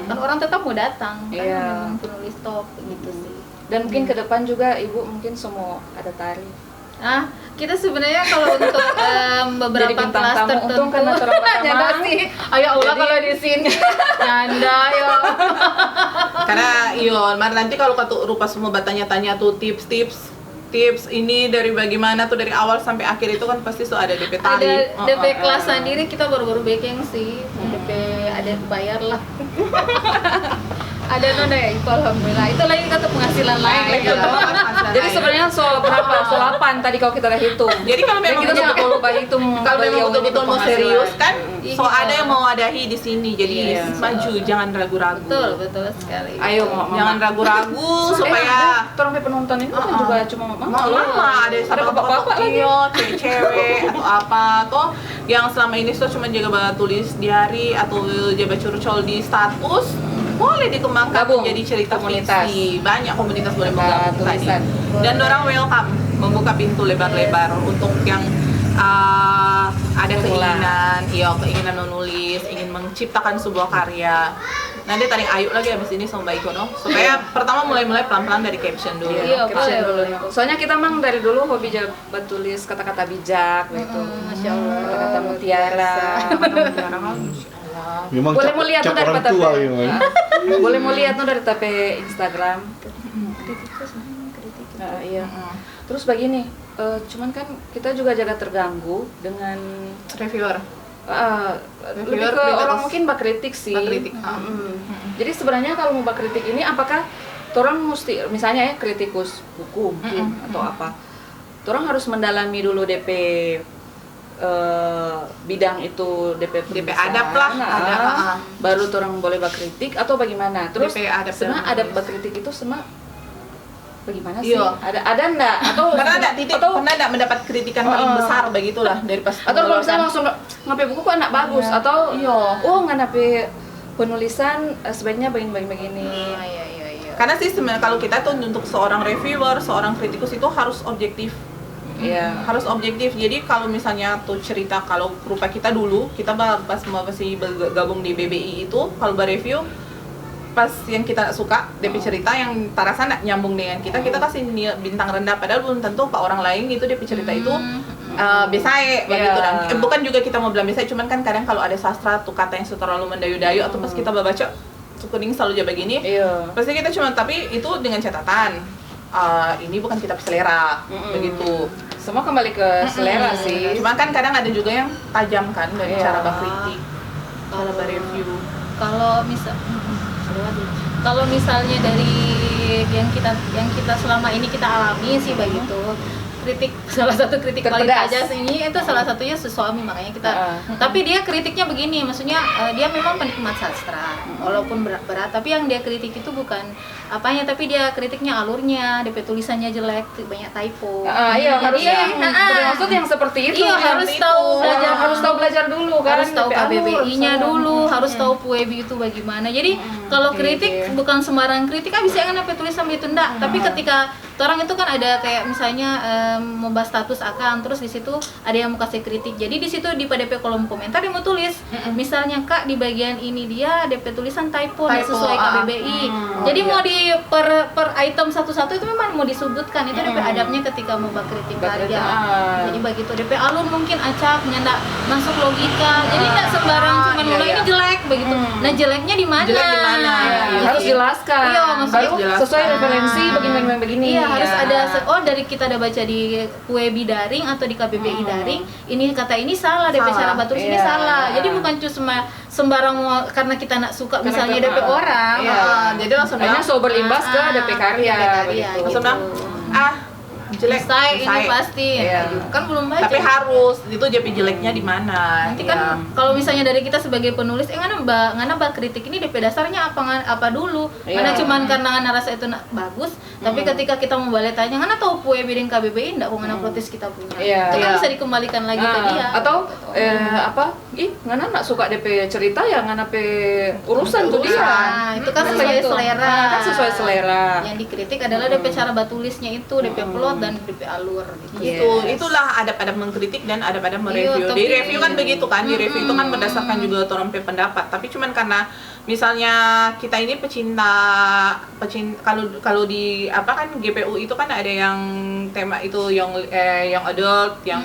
kan orang tetap mau datang kan, Iya. memang penulis top gitu sih. Dan mungkin ke depan juga Ibu mungkin semua ada tari. Ah, kita sebenarnya kalau untuk beberapa Jadi bintang kelas tamu, tertentu untung karena terlalu nyanda pertama. sih. Ayo Allah kalau di sini nyanda yo. Karena mar nanti kalau kata rupa semua bertanya-tanya tuh tips ini dari bagaimana tuh dari awal sampai akhir itu kan pasti so ada DP tali. Ada DP kelas sendiri, kita baru-baru backing sih. DP ada bayar lah. Ada nona ya, itu alhamdulillah. Itu lagi kata penghasilan lain lagi. Jadi sebenarnya soal berapa? Soal 8 tadi kalau kita udah hitung. Jadi kalau Dan memang kita jangan betul-betul- lupa hitung kalau memang beliau betul-betul ini mau penghasilan. serius kan, so Iya. ada yang mau wadahi di sini. Jadi Iya. maju, jangan ragu-ragu. Betul sekali. Ayo Mama. Jangan ragu-ragu supaya orang penonton ini kan juga cuma mama ada bapak-bapak lagi. iya, cewek atau apa toh yang selama ini tuh cuma jaga tulis diary atau jaga curcol di status, boleh dikembangkan Gabung. menjadi cerita Komunitas. fiksi. Banyak komunitas boleh Buka menggabung tadi. tulisan. Dan orang welcome membuka pintu lebar-lebar untuk yang ada keinginan menulis, ingin menciptakan sebuah karya. Nanti tarik ayu lagi abis ini sama Mbak Iko no? Supaya pertama mulai pelan-pelan dari caption dulu. Iya, caption boleh. dulu. Soalnya kita memang dari dulu hobi jabat tulis kata-kata bijak gitu. Masya Allah. Kata-kata mutiara. Memang Boleh mau lihat tuh dari orang tape. tua memang. Boleh mau lihat tuh dari tape Instagram. Iya. Terus begini, cuman kan kita juga jaga terganggu dengan Reviewer. lebih Reviewer ke kritik. orang mungkin bak kritik sih. Bak kritik, Jadi sebenarnya kalau mau bak kritik ini apakah orang mesti misalnya ya kritikus buku mungkin atau apa. Orang harus mendalami dulu DP bidang itu DP DP penulisan. adab lah, adab, Baru orang boleh bak kritik atau bagaimana. Terus DP adab sebenarnya dalam adab menulis. bak kritik itu semua bagaimana sih? Iya. Ada enggak atau pernah enggak mendapat kritikan paling besar begitulah dari pas atau kalau misalnya langsung ngapain buku kok anak bagus atau Iya. oh nggak nape penulisan sebaiknya begini. Iya. karena sih sebenarnya kalau kita tuh untuk seorang reviewer, seorang kritikus itu harus objektif. Iya. Harus objektif. Jadi kalau misalnya tuh cerita kalau rupa kita dulu, kita pas masih bergabung di BBI itu kalau review pas yang kita suka DP cerita yang terasa nggak nyambung dengan kita kasih bintang rendah padahal belum tentu ke orang lain itu DP cerita itu biasa begitu dan bukan juga kita mau bilang biasa, cuman kan kadang kalau ada sastra tuh kata yang terlalu mendayu-dayu atau pas kita baca kuning selalu aja begini, Iya. pasti kita cuma tapi itu dengan catatan ini bukan kitab selera begitu. Semua kembali ke selera sih. Cuman kan kadang ada juga yang tajam kan dari Iya. cara berkritik, cara berreview. Kalau misalnya dari yang kita selama ini kita alami sih begitu, salah satu kritik paling Terpedas. tajam ini itu salah satunya suami, makanya kita tapi dia kritiknya begini, maksudnya dia memang penikmat sastra walaupun berat, tapi yang dia kritik itu bukan apanya, tapi dia kritiknya alurnya, DP tulisannya jelek, banyak typo. Iya, harus Jadi, yang bermaksud yang seperti itu. Iya, harus tahu belajar, harus tahu belajar dulu kan. harus tahu DP alur, KBBI-nya sama. dulu, harus tahu PUEB itu bagaimana. Jadi kalau kritik bukan sembarang kritik, bisa kan apa tulisan gitu enggak. Tapi ketika orang itu kan ada kayak misalnya membahas status akan, terus di situ ada yang mau kasih kritik. Jadi di situ di DP kolom komentar dia mau tulis, misalnya Kak di bagian ini dia DP tulisan typo nggak sesuai KBBI. Jadi mau di per item satu-satu itu memang mau disebutkan itu DP adabnya ketika mau kritik karya. Jadi begitu DP alur mungkin acak, nggak masuk logika. Jadi nggak sembarang cuma mulai ini jelek begitu. Nah jeleknya di mana? Jelek di mana? Harus jelaskan. Iya, maksudnya Baru jelaskan. sesuai referensi begini. Iya, harus ada dari kita ada baca di PUEB daring atau di KBBI daring, ini kata ini salah, DP cara batus ini salah. Jadi bukan cuma sembarang karena kita nak suka misalnya DP orang. Jadi langsung Hanya bilang, so berimbas ke DP karya. DP karya, begitu. langsung bilang jelek Bisa ini bisa. pasti. Iya. Kan belum baca. Tapi harus itu JP jeleknya di mana? Nanti ya. kan kalau misalnya dari kita sebagai penulis ngana ba kritik ini DP dasarnya apa dulu. Iya. Ngana cuman karena ngana rasa itu bagus, tapi ketika kita mau balik tanya ngana tahu pue bidding KBBI ndak ngana protes kita punya. Iya. Itu kan Iya. bisa dikembalikan lagi ke dia. Atau ngana nak suka DP cerita ya ngana pe urusan tuh dia. Nah, itu kan sesuai Gitu. selera. Kan sesuai selera. Yang dikritik adalah DP cara batulisnya itu, DP plot dan DP alur gitu. Yes. Itu itulah adab-adab mengkritik dan adab-adab mereview. Iya, Di tapi- review kan begitu kan, di review itu kan berdasarkan juga orang pe pendapat. Tapi cuman karena misalnya kita ini pecinta kalau di apa kan GPU itu kan ada yang tema itu yang adult, yang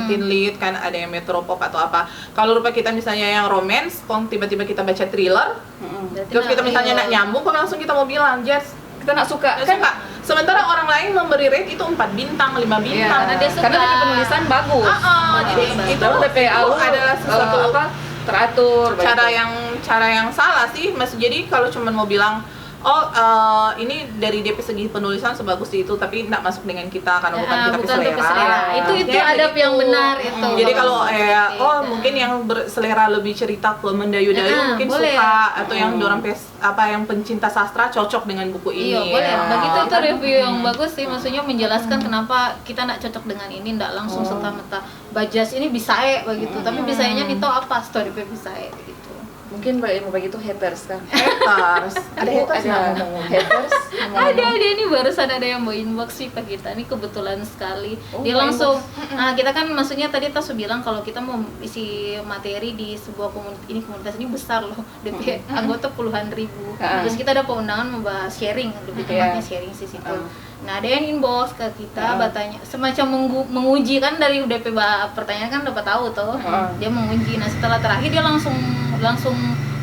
teen lead kan, ada yang metropop atau apa. Kalau rupa kita misalnya yang romance, kok tiba-tiba kita baca thriller, Berarti terus kita misalnya iya. nak nyambung, kok langsung kita mau bilang, Jess, Kita nak suka nggak suka. Sementara orang lain memberi rate itu 4 bintang, 5 Iya, bintang. karena dia suka. karena DP penulisan bagus. Jadi itu Terus DP alur adalah sesuatu teratur. cara yang salah sih. Jadi kalau cuman mau bilang ini dari DP segi penulisan sebagus itu, tapi nggak masuk dengan kita karena bukan kita bukan DP selera. selera. Itu Ya, adab begitu. yang benar itu. Jadi kalau Gitu. mungkin yang berselera lebih cerita ke mendayu-dayu mungkin boleh. suka, atau yang dorang yang pencinta sastra cocok dengan buku ini. Iya boleh. Begitu itu Kan? review yang bagus sih, maksudnya menjelaskan kenapa kita nak cocok dengan ini, ndak langsung serta-merta bajas ini bisa begitu. Tapi bisanya nih tau apa story bisa begitu. Mungkin begitu haters kan. Haters. Ada haters nggak Ada ngomong-ngomong? haters. Ada ini barusan ada yang mau inbox sih ke kita, ini kebetulan sekali. Oh, Dia mau langsung, nah kita kan maksudnya tadi Tasu bilang kalau kita mau isi materi di sebuah komunitas ini besar loh, DP anggota puluhan ribu. Terus kita dapat undangan membahas sharing, lebih tepatnya sharing sih situ. Nah ada yang inbox ke kita, bertanya semacam menguji kan, dari DP pertanyaan kan dapat tahu tuh. Dia menguji. Nah setelah terakhir dia langsung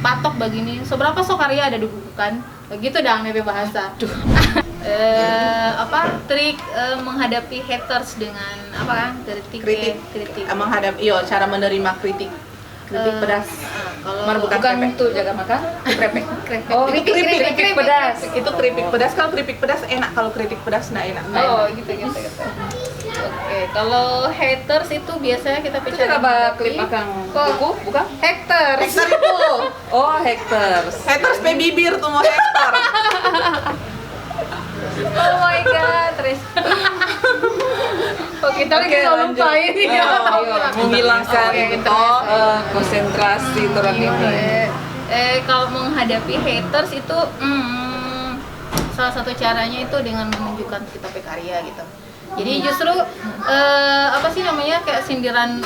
patok begini, seberapa karya ada di buku kan? Begitu dah DP bahasa. Trik menghadapi haters dengan apa kan? Kritik. Menghadapi cara menerima kritik pedas. Kalau Mar bukan Bukan krepek. untuk jaga makan, krepek. Krepek. Oh, itu keripik pedas. Itu keripik pedas. Kalau keripik pedas enak, kalau kritik pedas nggak enak. Oh gitu. Oke, kalau haters itu biasanya kita Itu bicara coba klip makan buku, bukan? haters. Hektar itu, Oh, haters. haters pe bibir tuh mau hektar. Oh my god, terus. Oh, kita lagi Oke, mau lanjut. lupain ya. Menghilangkan konsentrasi orang ini. Kalau menghadapi haters itu salah satu caranya itu dengan menunjukkan kita karya gitu. Jadi justru apa sih namanya, kayak sindiran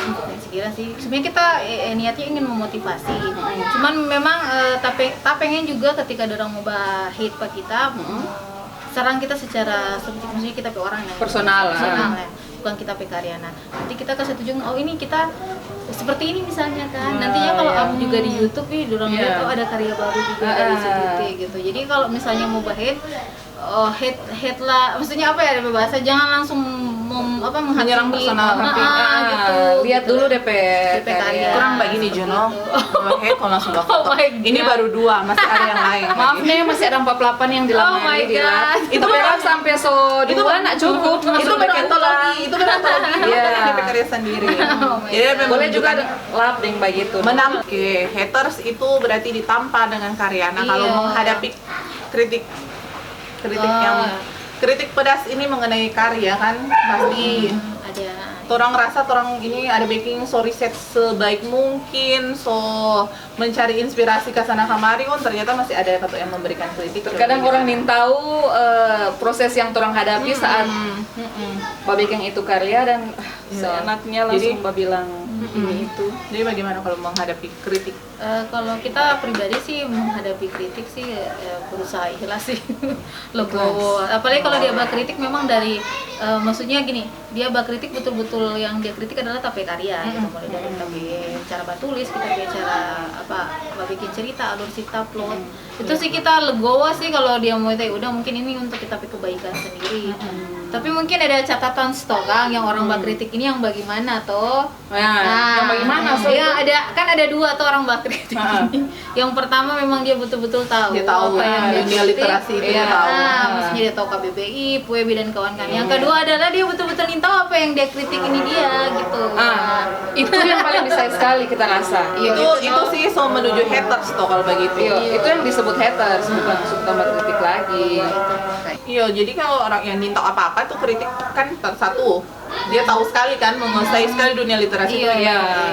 sih. Sebenarnya kita niatnya ingin memotivasi. Cuman memang tak pengen juga ketika orang mau hate ke kita, serang kita secara maksudnya kita pe orang Personal, ya. Bukan kita pe karya. Nah, nanti kita kasih tunjuk, oh ini kita seperti ini misalnya kan. Nantinya kalau kamu juga di YouTube nih, dorang lihat ada karya baru juga dari CGT gitu. Jadi kalau misalnya mau hate hate lah, maksudnya apa ya, bahasa jangan langsung Menyerang menghakimi. personal. Gitu. Lihat dulu DP karya. Kurang begini Jono. Kalau hate kalau langsung udah Oh foto. my God. Ini baru 2, masih ada yang lain. Maaf nih, masih ada 48 yang dilamar Oh my di lab. God. Itu memang sampai Itu nak cukup. itu langsung baru bikin antologi, itu baru antologi. Iya. DP karya sendiri. Oh my Jadi memang Boleh juga menunjukkan lab yang begitu. Oke, haters itu berarti ditampa dengan karya. Nah, kalau Iya. menghadapi kritik yang kritik pedas ini mengenai karya kan pasti Ada. orang rasa orang ini ada baking riset sebaik mungkin, mencari inspirasi ke sana kemari, ternyata masih ada yang memberikan kritik. Terkadang orang ingin tahu proses yang orang hadapi saat babiking itu karya, dan seenaknya langsung bilang ini itu. Jadi bagaimana kalau menghadapi kritik? Kalau kita pribadi sih menghadapi kritik sih berusaha ikhlas sih. Legowo. Apalagi kalau dia kritik memang dari maksudnya gini, dia kritik betul-betul yang dia kritik adalah tape karya gitu. Mulai dari tape cara batulis, kita cara bikin cerita, alur cerita, plot. Itu sih kita legowo sih kalau dia mau udah mungkin ini untuk kita kebaikan sendiri. Tapi mungkin ada catatan stok yang orang bakritik ini yang bagaimana toh? Yang bagaimana so? Ya ada dua tuh orang bakritik. Yang pertama memang dia betul-betul tahu. Dia tahu apa yang dia dunia kritik. literasi itu dia tahu. Maksudnya dia tahu KBBI, PUEB dan kawan-kawan. Yang kedua adalah dia betul-betul ingin tahu apa yang dia kritik ini dia gitu. Itu yang paling disayang sekali kita rasa. Itu sih so menuju haters toh kalau begitu. Itu yang disebut haters, bukan suka kritik lagi. Iya, jadi kalau orang yang minta apa-apa tuh kritik kan satu, dia tahu sekali kan, menguasai sekali dunia literasi itu.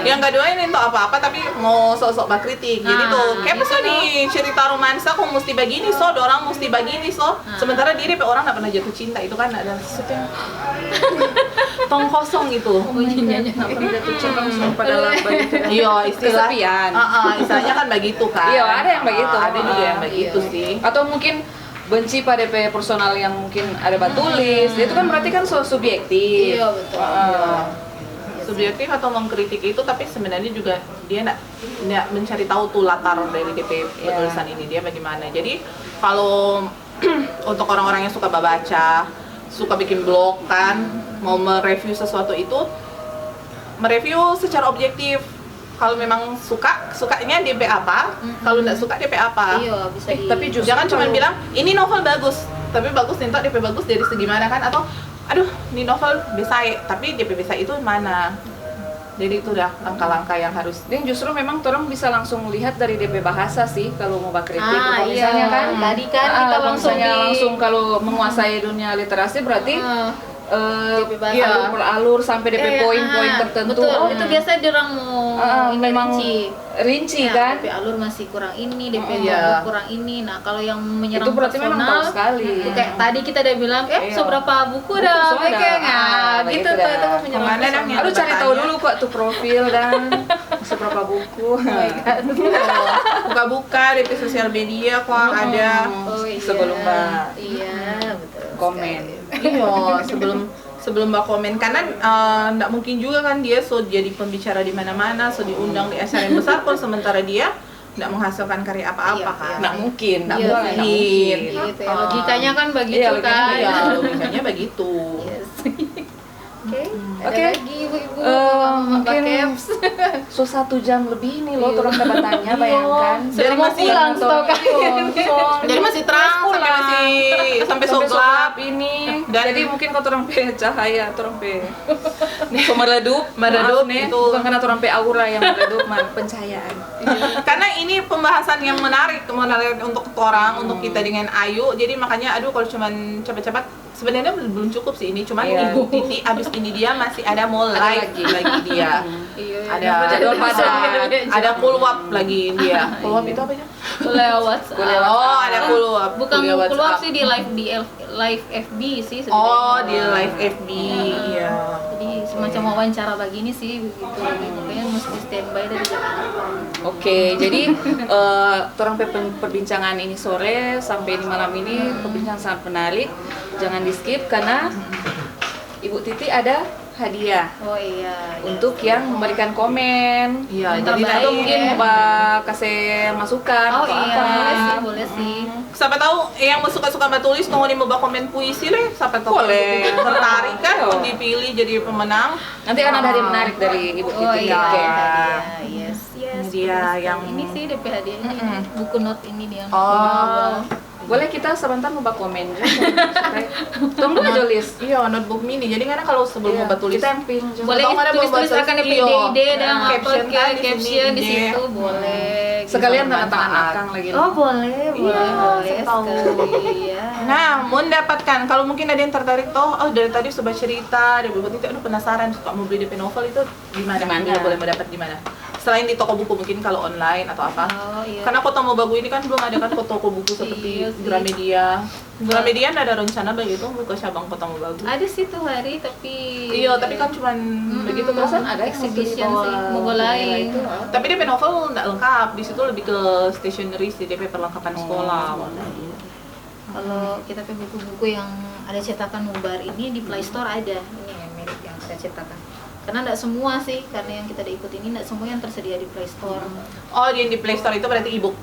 Yang kedua ini minta apa-apa tapi mau sok-sok bakritik. Jadi tuh, kayak misalnya nih cerita romansa kok mesti begini so, orang mesti begini so. Sementara diri orang nggak pernah jatuh cinta, itu kan ada sesuatu yang tong kosong itu. Nggak pernah jatuh cinta langsung pada begitu. Iya, istilah. Kesepian. Istilahnya kan begitu kan. Iya, ada yang begitu. Ada juga yang begitu sih. Atau mungkin benci pada DP personal yang mungkin ada tulis, itu kan berarti kan subjektif. Iya betul. Subjektif atau mengkritik itu, tapi sebenarnya juga dia nggak mencari tahu tuh latar dari DP tulisan ini dia bagaimana. Jadi kalau untuk orang-orang yang suka baca, suka bikin blog kan, mau mereview sesuatu itu, mereview secara objektif. Kalau memang sukanya DP apa, kalau nggak suka DP apa. Iya, bisa Tapi justru jangan cuma bilang ini novel bagus, tapi bagus nintok DP bagus dari segi mana kan, atau aduh ini novel besai, tapi DP besai itu mana. Jadi itu udah langkah-langkah yang harus. Dan justru memang orang bisa langsung lihat dari DP bahasa sih kalau mau bakritik. Kalau misalnya kan tadi kan kita langsung kalau menguasai dunia literasi berarti alur per alur sampai DP poin-poin tertentu. Betul, itu biasanya dirang mau memang rinci kan. DP alur masih kurang ini, DP alur kurang ini. Nah, kalau yang menyerang itu berarti personal, memang tahu sekali. Itu kayak tadi kita udah bilang, seberapa buku dah, gitu tuh itu menyerang personal. Aduh, cari tahu dulu kok tuh profil dan seberapa buku. Buka-buka DP sosial media kok ada. Sebelum Mbak betul. komen. Iya, sebelum Mbak komen, karena nggak mungkin juga kan dia jadi pembicara di mana-mana, diundang di acara yang besar pun sementara dia nggak menghasilkan karya apa-apa kan. Nggak mungkin. Gitu ya. Logikanya kan begitu kan. Iya, logikanya begitu. Oke. Lagi ibu-ibu mungkin so 1 jam lebih nih loh orang dapat tanya, bayangkan. Dari masih jadi masih terang sampai so gelap ini. Dan jadi mungkin kalau orang pe cahaya, orang pe meredup nih, itu bukan karena orang pe aura yang meredup, pencahayaan. Karena ini pembahasan yang menarik untuk orang, untuk kita dengan Ayu. Jadi makanya aduh kalau cuman cepat-cepat sebenarnya belum cukup sih ini, cuman Ibu Titi abis ini dia masih ada mau live lagi dia. Ada follow-up lagi dia. Follow-up itu apa ya? Lewat. Oh, ada follow-up. Bukan follow-up sih, di live FB sih sebenarnya. Oh, di live FB. Iya. Jadi semacam wawancara begini sih begitu. Makanya mesti standby dari jam 8. Oke, jadi orang perbincangan ini sore sampai di malam ini perbincangan sangat menarik. Jangan di skip karena Ibu Titi ada hadiah. Oh iya. Untuk yang memberikan komen. Iya, jadi nanti mungkin mau kasih masukan atau apa. Boleh sih. Siapa tahu yang suka-suka tulis mau mau komen puisi deh, siapa tahu boleh. Tertarik kan untuk dipilih jadi pemenang. Nanti akan ada hadiah menarik dari Ibu Titi. Oh iya. Yes. Dia yang ini sih DP hadiahnya. Buku note ini dia. Oh. Boleh kita sebentar mau komen tunggu aja list. Iya, notebook mini. Jadi karena kalau sebelum mau tulis temping. Boleh tulis akan ide dan caption di situ boleh. Sekalian tanda tangan akang lagi. Oh, boleh sekali ya. Nah, mau mendapatkan kalau mungkin ada yang tertarik toh, dari tadi sudah cerita, dari Ibu Titi penasaran suka mau beli DP novel itu di mana? Boleh mendapat di mana? Selain di toko buku mungkin kalau online atau apa. Karena Kota Mobagu ini kan belum ada kan toko buku seperti Gramedia. Gramedia ada rencana begitu buka cabang Kota Mobagu. Ada sih tuh hari tapi tapi kan cuman begitu perasaan ada exhibition sih mulai. Tapi DP novel enggak lengkap. Di situ lebih ke stationery sih, DP perlengkapan sekolah. Kalau kita pakai buku-buku yang ada cetakan Mubar ini di Play Store ada. Ini yang merek yang saya cetakan. Karena tidak semua sih, karena yang kita ikut ini tidak semua yang tersedia di Play Store. Oh, yang di Play Store itu berarti e-book?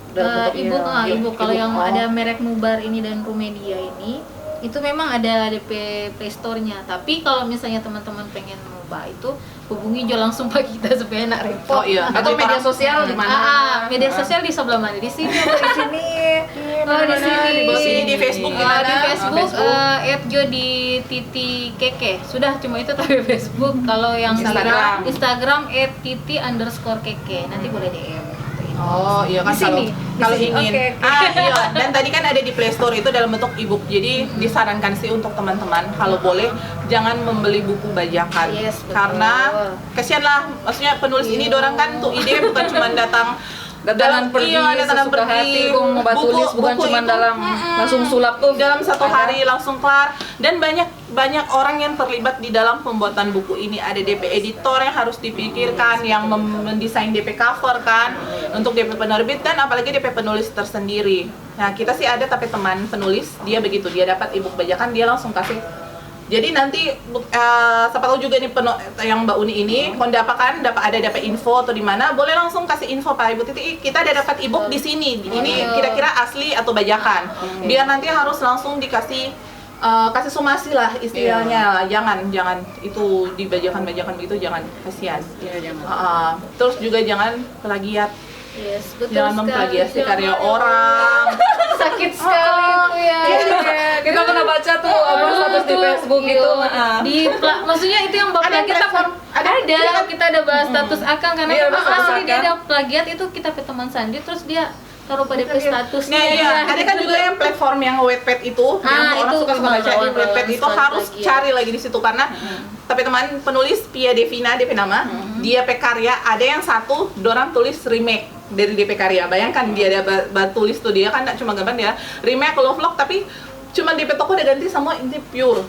E-book. Kalau yang ada merek Mubar ini dan Rumedia ini, Itu memang ada DP Play Store-nya. Tapi kalau misalnya teman-teman pengen nyoba itu hubungi Jo langsung Pak kita supaya enak repot. Oh iya. Atau media sosial di mana? Media sosial di sebelah mana? Di sini atau di sini? Oh, di sini. Di bawah sini di Facebook gimana? Di Facebook, @jodi_keke. Sudah cuma itu tapi Facebook. Kalau yang Instagram @titi_keke. Nanti boleh DM. Oh iya kan, Di sini, kalau di sini. ingin. Oke. Iya, dan tadi kan ada di Play Store itu dalam bentuk e-book. Jadi disarankan sih untuk teman-teman kalau boleh jangan membeli buku bajakan. Yes, betul. Karena kasihan lah, maksudnya penulis ini dorang kan tuh ide bukan cuma datang Datangan pergi, datangan sesuka hati, kong mau tulis bukan cuma itu, dalam langsung sulap tuh dalam satu hari langsung kelar. Dan banyak orang yang terlibat di dalam pembuatan buku ini. Ada DP editor yang harus dipikirkan, yang mendesain DP cover kan, untuk DP penerbit dan apalagi DP penulis tersendiri. Nah kita sih ada tapi teman penulis dia begitu, dia dapat e-book bajakan dia langsung kasih. Jadi nanti siapa tahu juga nih yang Mbak Uni ini, kalau dapat info atau di mana, boleh langsung kasih info Pak Ibu Titi, kita ada dapat e-book di sini. Ini kira-kira asli atau bajakan. Biar nanti harus langsung dikasih kasih somasi lah istilahnya. Jangan itu di bajakan begitu, jangan, kasihan. Terus juga jangan plagiat. Yes, betul Jangan memplagiasi karya orang. Sakit sekali itu ya. Kita pernah baca tuh apa status di Facebook itu. Maksudnya itu yang bapak Ada yang kita platform, ada. kita ada bahas status Akang karena Iya, memang bahas asli dia Akang. ada plagiat itu kita ke teman Sandi terus dia taruh pada statusnya. Nah, iya. Ada kan juga yang platform yang Wattpad itu, yang orang itu suka baca di kawan-kawan Wattpad itu sekali harus lagi ya. cari lagi di situ karena tapi teman penulis Pia Devina DP nama, dia pe karya ada yang satu dorang tulis remake dari DP karya. Bayangkan dia ada tulis tuh dia kan nggak cuma gambar dia remake love vlog tapi cuma DP toko udah ganti semua ini pure.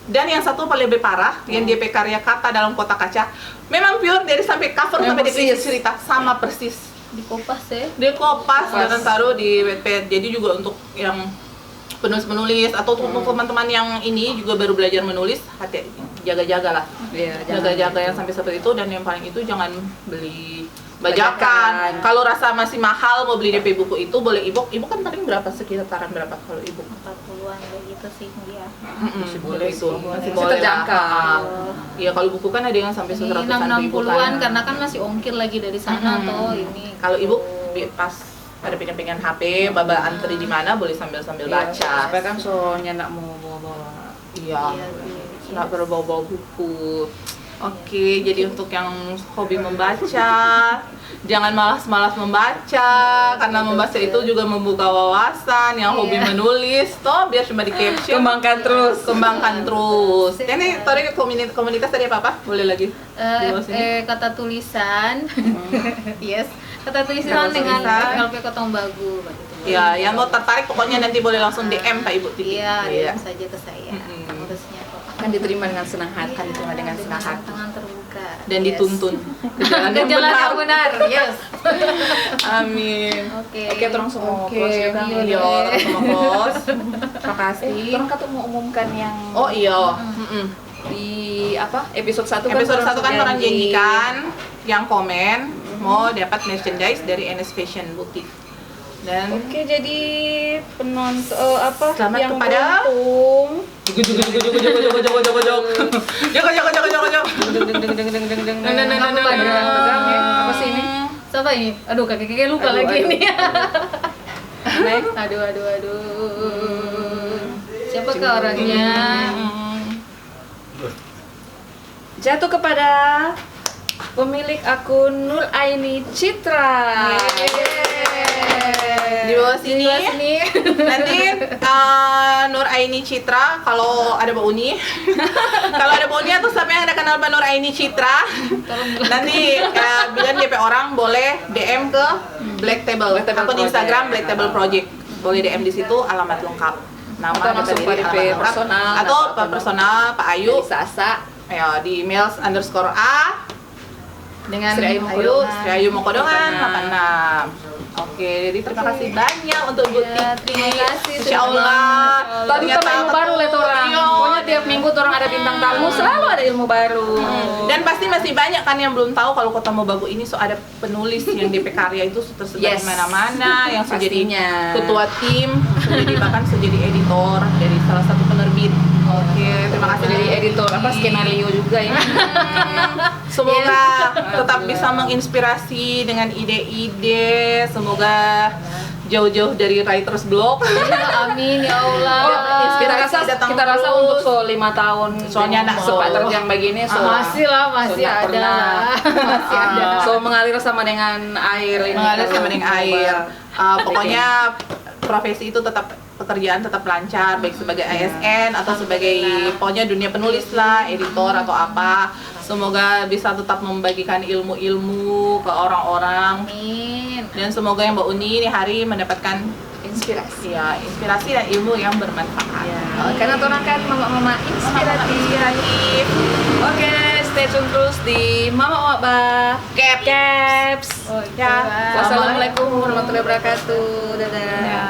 Dan yang satu paling lebih parah, yang DP karya kata dalam kotak kaca, memang pure dari sampai cover sampai DP cerita sama persis. Dikopas ya. Dia kopas dan taruh di Wattpad. Jadi juga untuk yang penulis-penulis atau untuk teman-teman yang ini juga baru belajar menulis, hati jaga-jaga lah. Iya, Jaga-jaga yang sampai seperti itu, dan yang paling itu jangan beli bajakan. Kalau rasa masih mahal mau beli DP buku itu boleh e-book. E-book kan paling berapa, sekitaran berapa kalau e-book? 40-an begitu sih dia. Masih boleh itu. Masih Masih boleh lah. terjangkau. Iya, kalau buku kan ada yang sampai Ini 100-an ribu 60-an kan. karena kan masih ongkir lagi dari sana toh ini. Kalau e-book pas pada pengen HP, baba antri di mana boleh sambil baca. Supaya kan soalnya nak mau bawa-bawa. Iya. Iya. Nggak perlu bawa-bawa buku. Oke, jadi untuk yang hobi membaca, jangan malas-malas membaca, karena membaca itu juga membuka wawasan. Yang hobi menulis, toh biar cuma di caption. Kembangkan terus. Ini tadi komunitas tadi apa? Boleh lagi? Di bawah sini. Kata tulisan. Yes. Kata tulisan Kata dengan tulisan. LP Kotong Bagu begitu. Ya, yang mau tertarik pokoknya nanti boleh langsung DM Pak Ibu Titi. Iya, DM saja ke saya. Mm-mm. Urusnya kok. Akan diterima dengan senang hati. Akan diterima dengan senang hati. Tangan terbuka. Dan Yes. dituntun ke jalan Ke yang jalan benar. yang benar. Yes. Amin. Oke. Oke, terus semua Oke, close juga. iya, orang semua close. Makasih. Orang kata mau umumkan yang Oh iya. di apa episode 1 Episode 1 kan orang janji. janjikan yang komen mau dapat merchandise dari NS Fashion Boutique. Dan Oke, jadi penonton Selamat yang kepada- beruntung. Apa sih ini? Siapa ini? Aduh, kakek-kakek lupa Aduh, lagi aduh. ini. Next. Aduh. Siapakah orangnya? Jatuh kepada pemilik akun Nur Aini Citra. Di bawah sini. Sini. Nanti Nur Aini Citra, kalau ada Mbak Uni, kalau ada Mbak Uni atau siapa yang ada kenal Mbak Nur Aini Citra, nanti bilang DP orang boleh DM ke Black Table, Black Table akun Project. Instagram Black Table Project, boleh DM di situ alamat lengkap, nama, Atau langsung data diri, DP alamat lengkap, personal, atau atau personal Pak Ayu, Sasa. ya di email _a dengan Sri Ayu Ayu Mokodongan. Sri Ayu Mokodongan 86. 86. Oke, jadi terima kasih banyak untuk Bu Ya, Titi. terima kasih, Insya Allah. Tadi sama ilmu baru lihat orang. Iya. Pokoknya tiap minggu orang ada bintang tamu, selalu ada ilmu baru. Dan pasti masih banyak kan yang belum tahu kalau Kota Mobagu ini ada penulis yang DP karya itu tersebar Yes. di mana-mana, yang sudah jadi Pastinya. ketua tim, sudah jadi bahkan sudah jadi editor dari salah satu penerbit skenario juga ya. Semoga tetap bisa menginspirasi dengan ide-ide. Semoga jauh-jauh dari writers block. Amin ya Allah. Kita rasa untuk 5 tahun Soalnya anak sepak so. terjang begini Masih lah, masih nggak ada pernah. lah. Masih ada. So mengalir sama dengan air ini. Mengalir sama dengan air. Pokoknya Oke. profesi itu tetap, pekerjaan tetap lancar, baik sebagai ASN atau sebagai pokoknya dunia penulis lah, editor atau apa. Semoga bisa tetap membagikan ilmu-ilmu ke orang-orang, Amin. dan semoga yang Mbak Uni ini hari mendapatkan Inspirasi. ya inspirasi dan ilmu yang bermanfaat. Karena orang kan mama-mama inspiratif. Oke, stay tune terus di Mama Wabah Caps. Oh, Ya. iya. Wassalamualaikum warahmatullahi wabarakatuh. Dadah. Ya.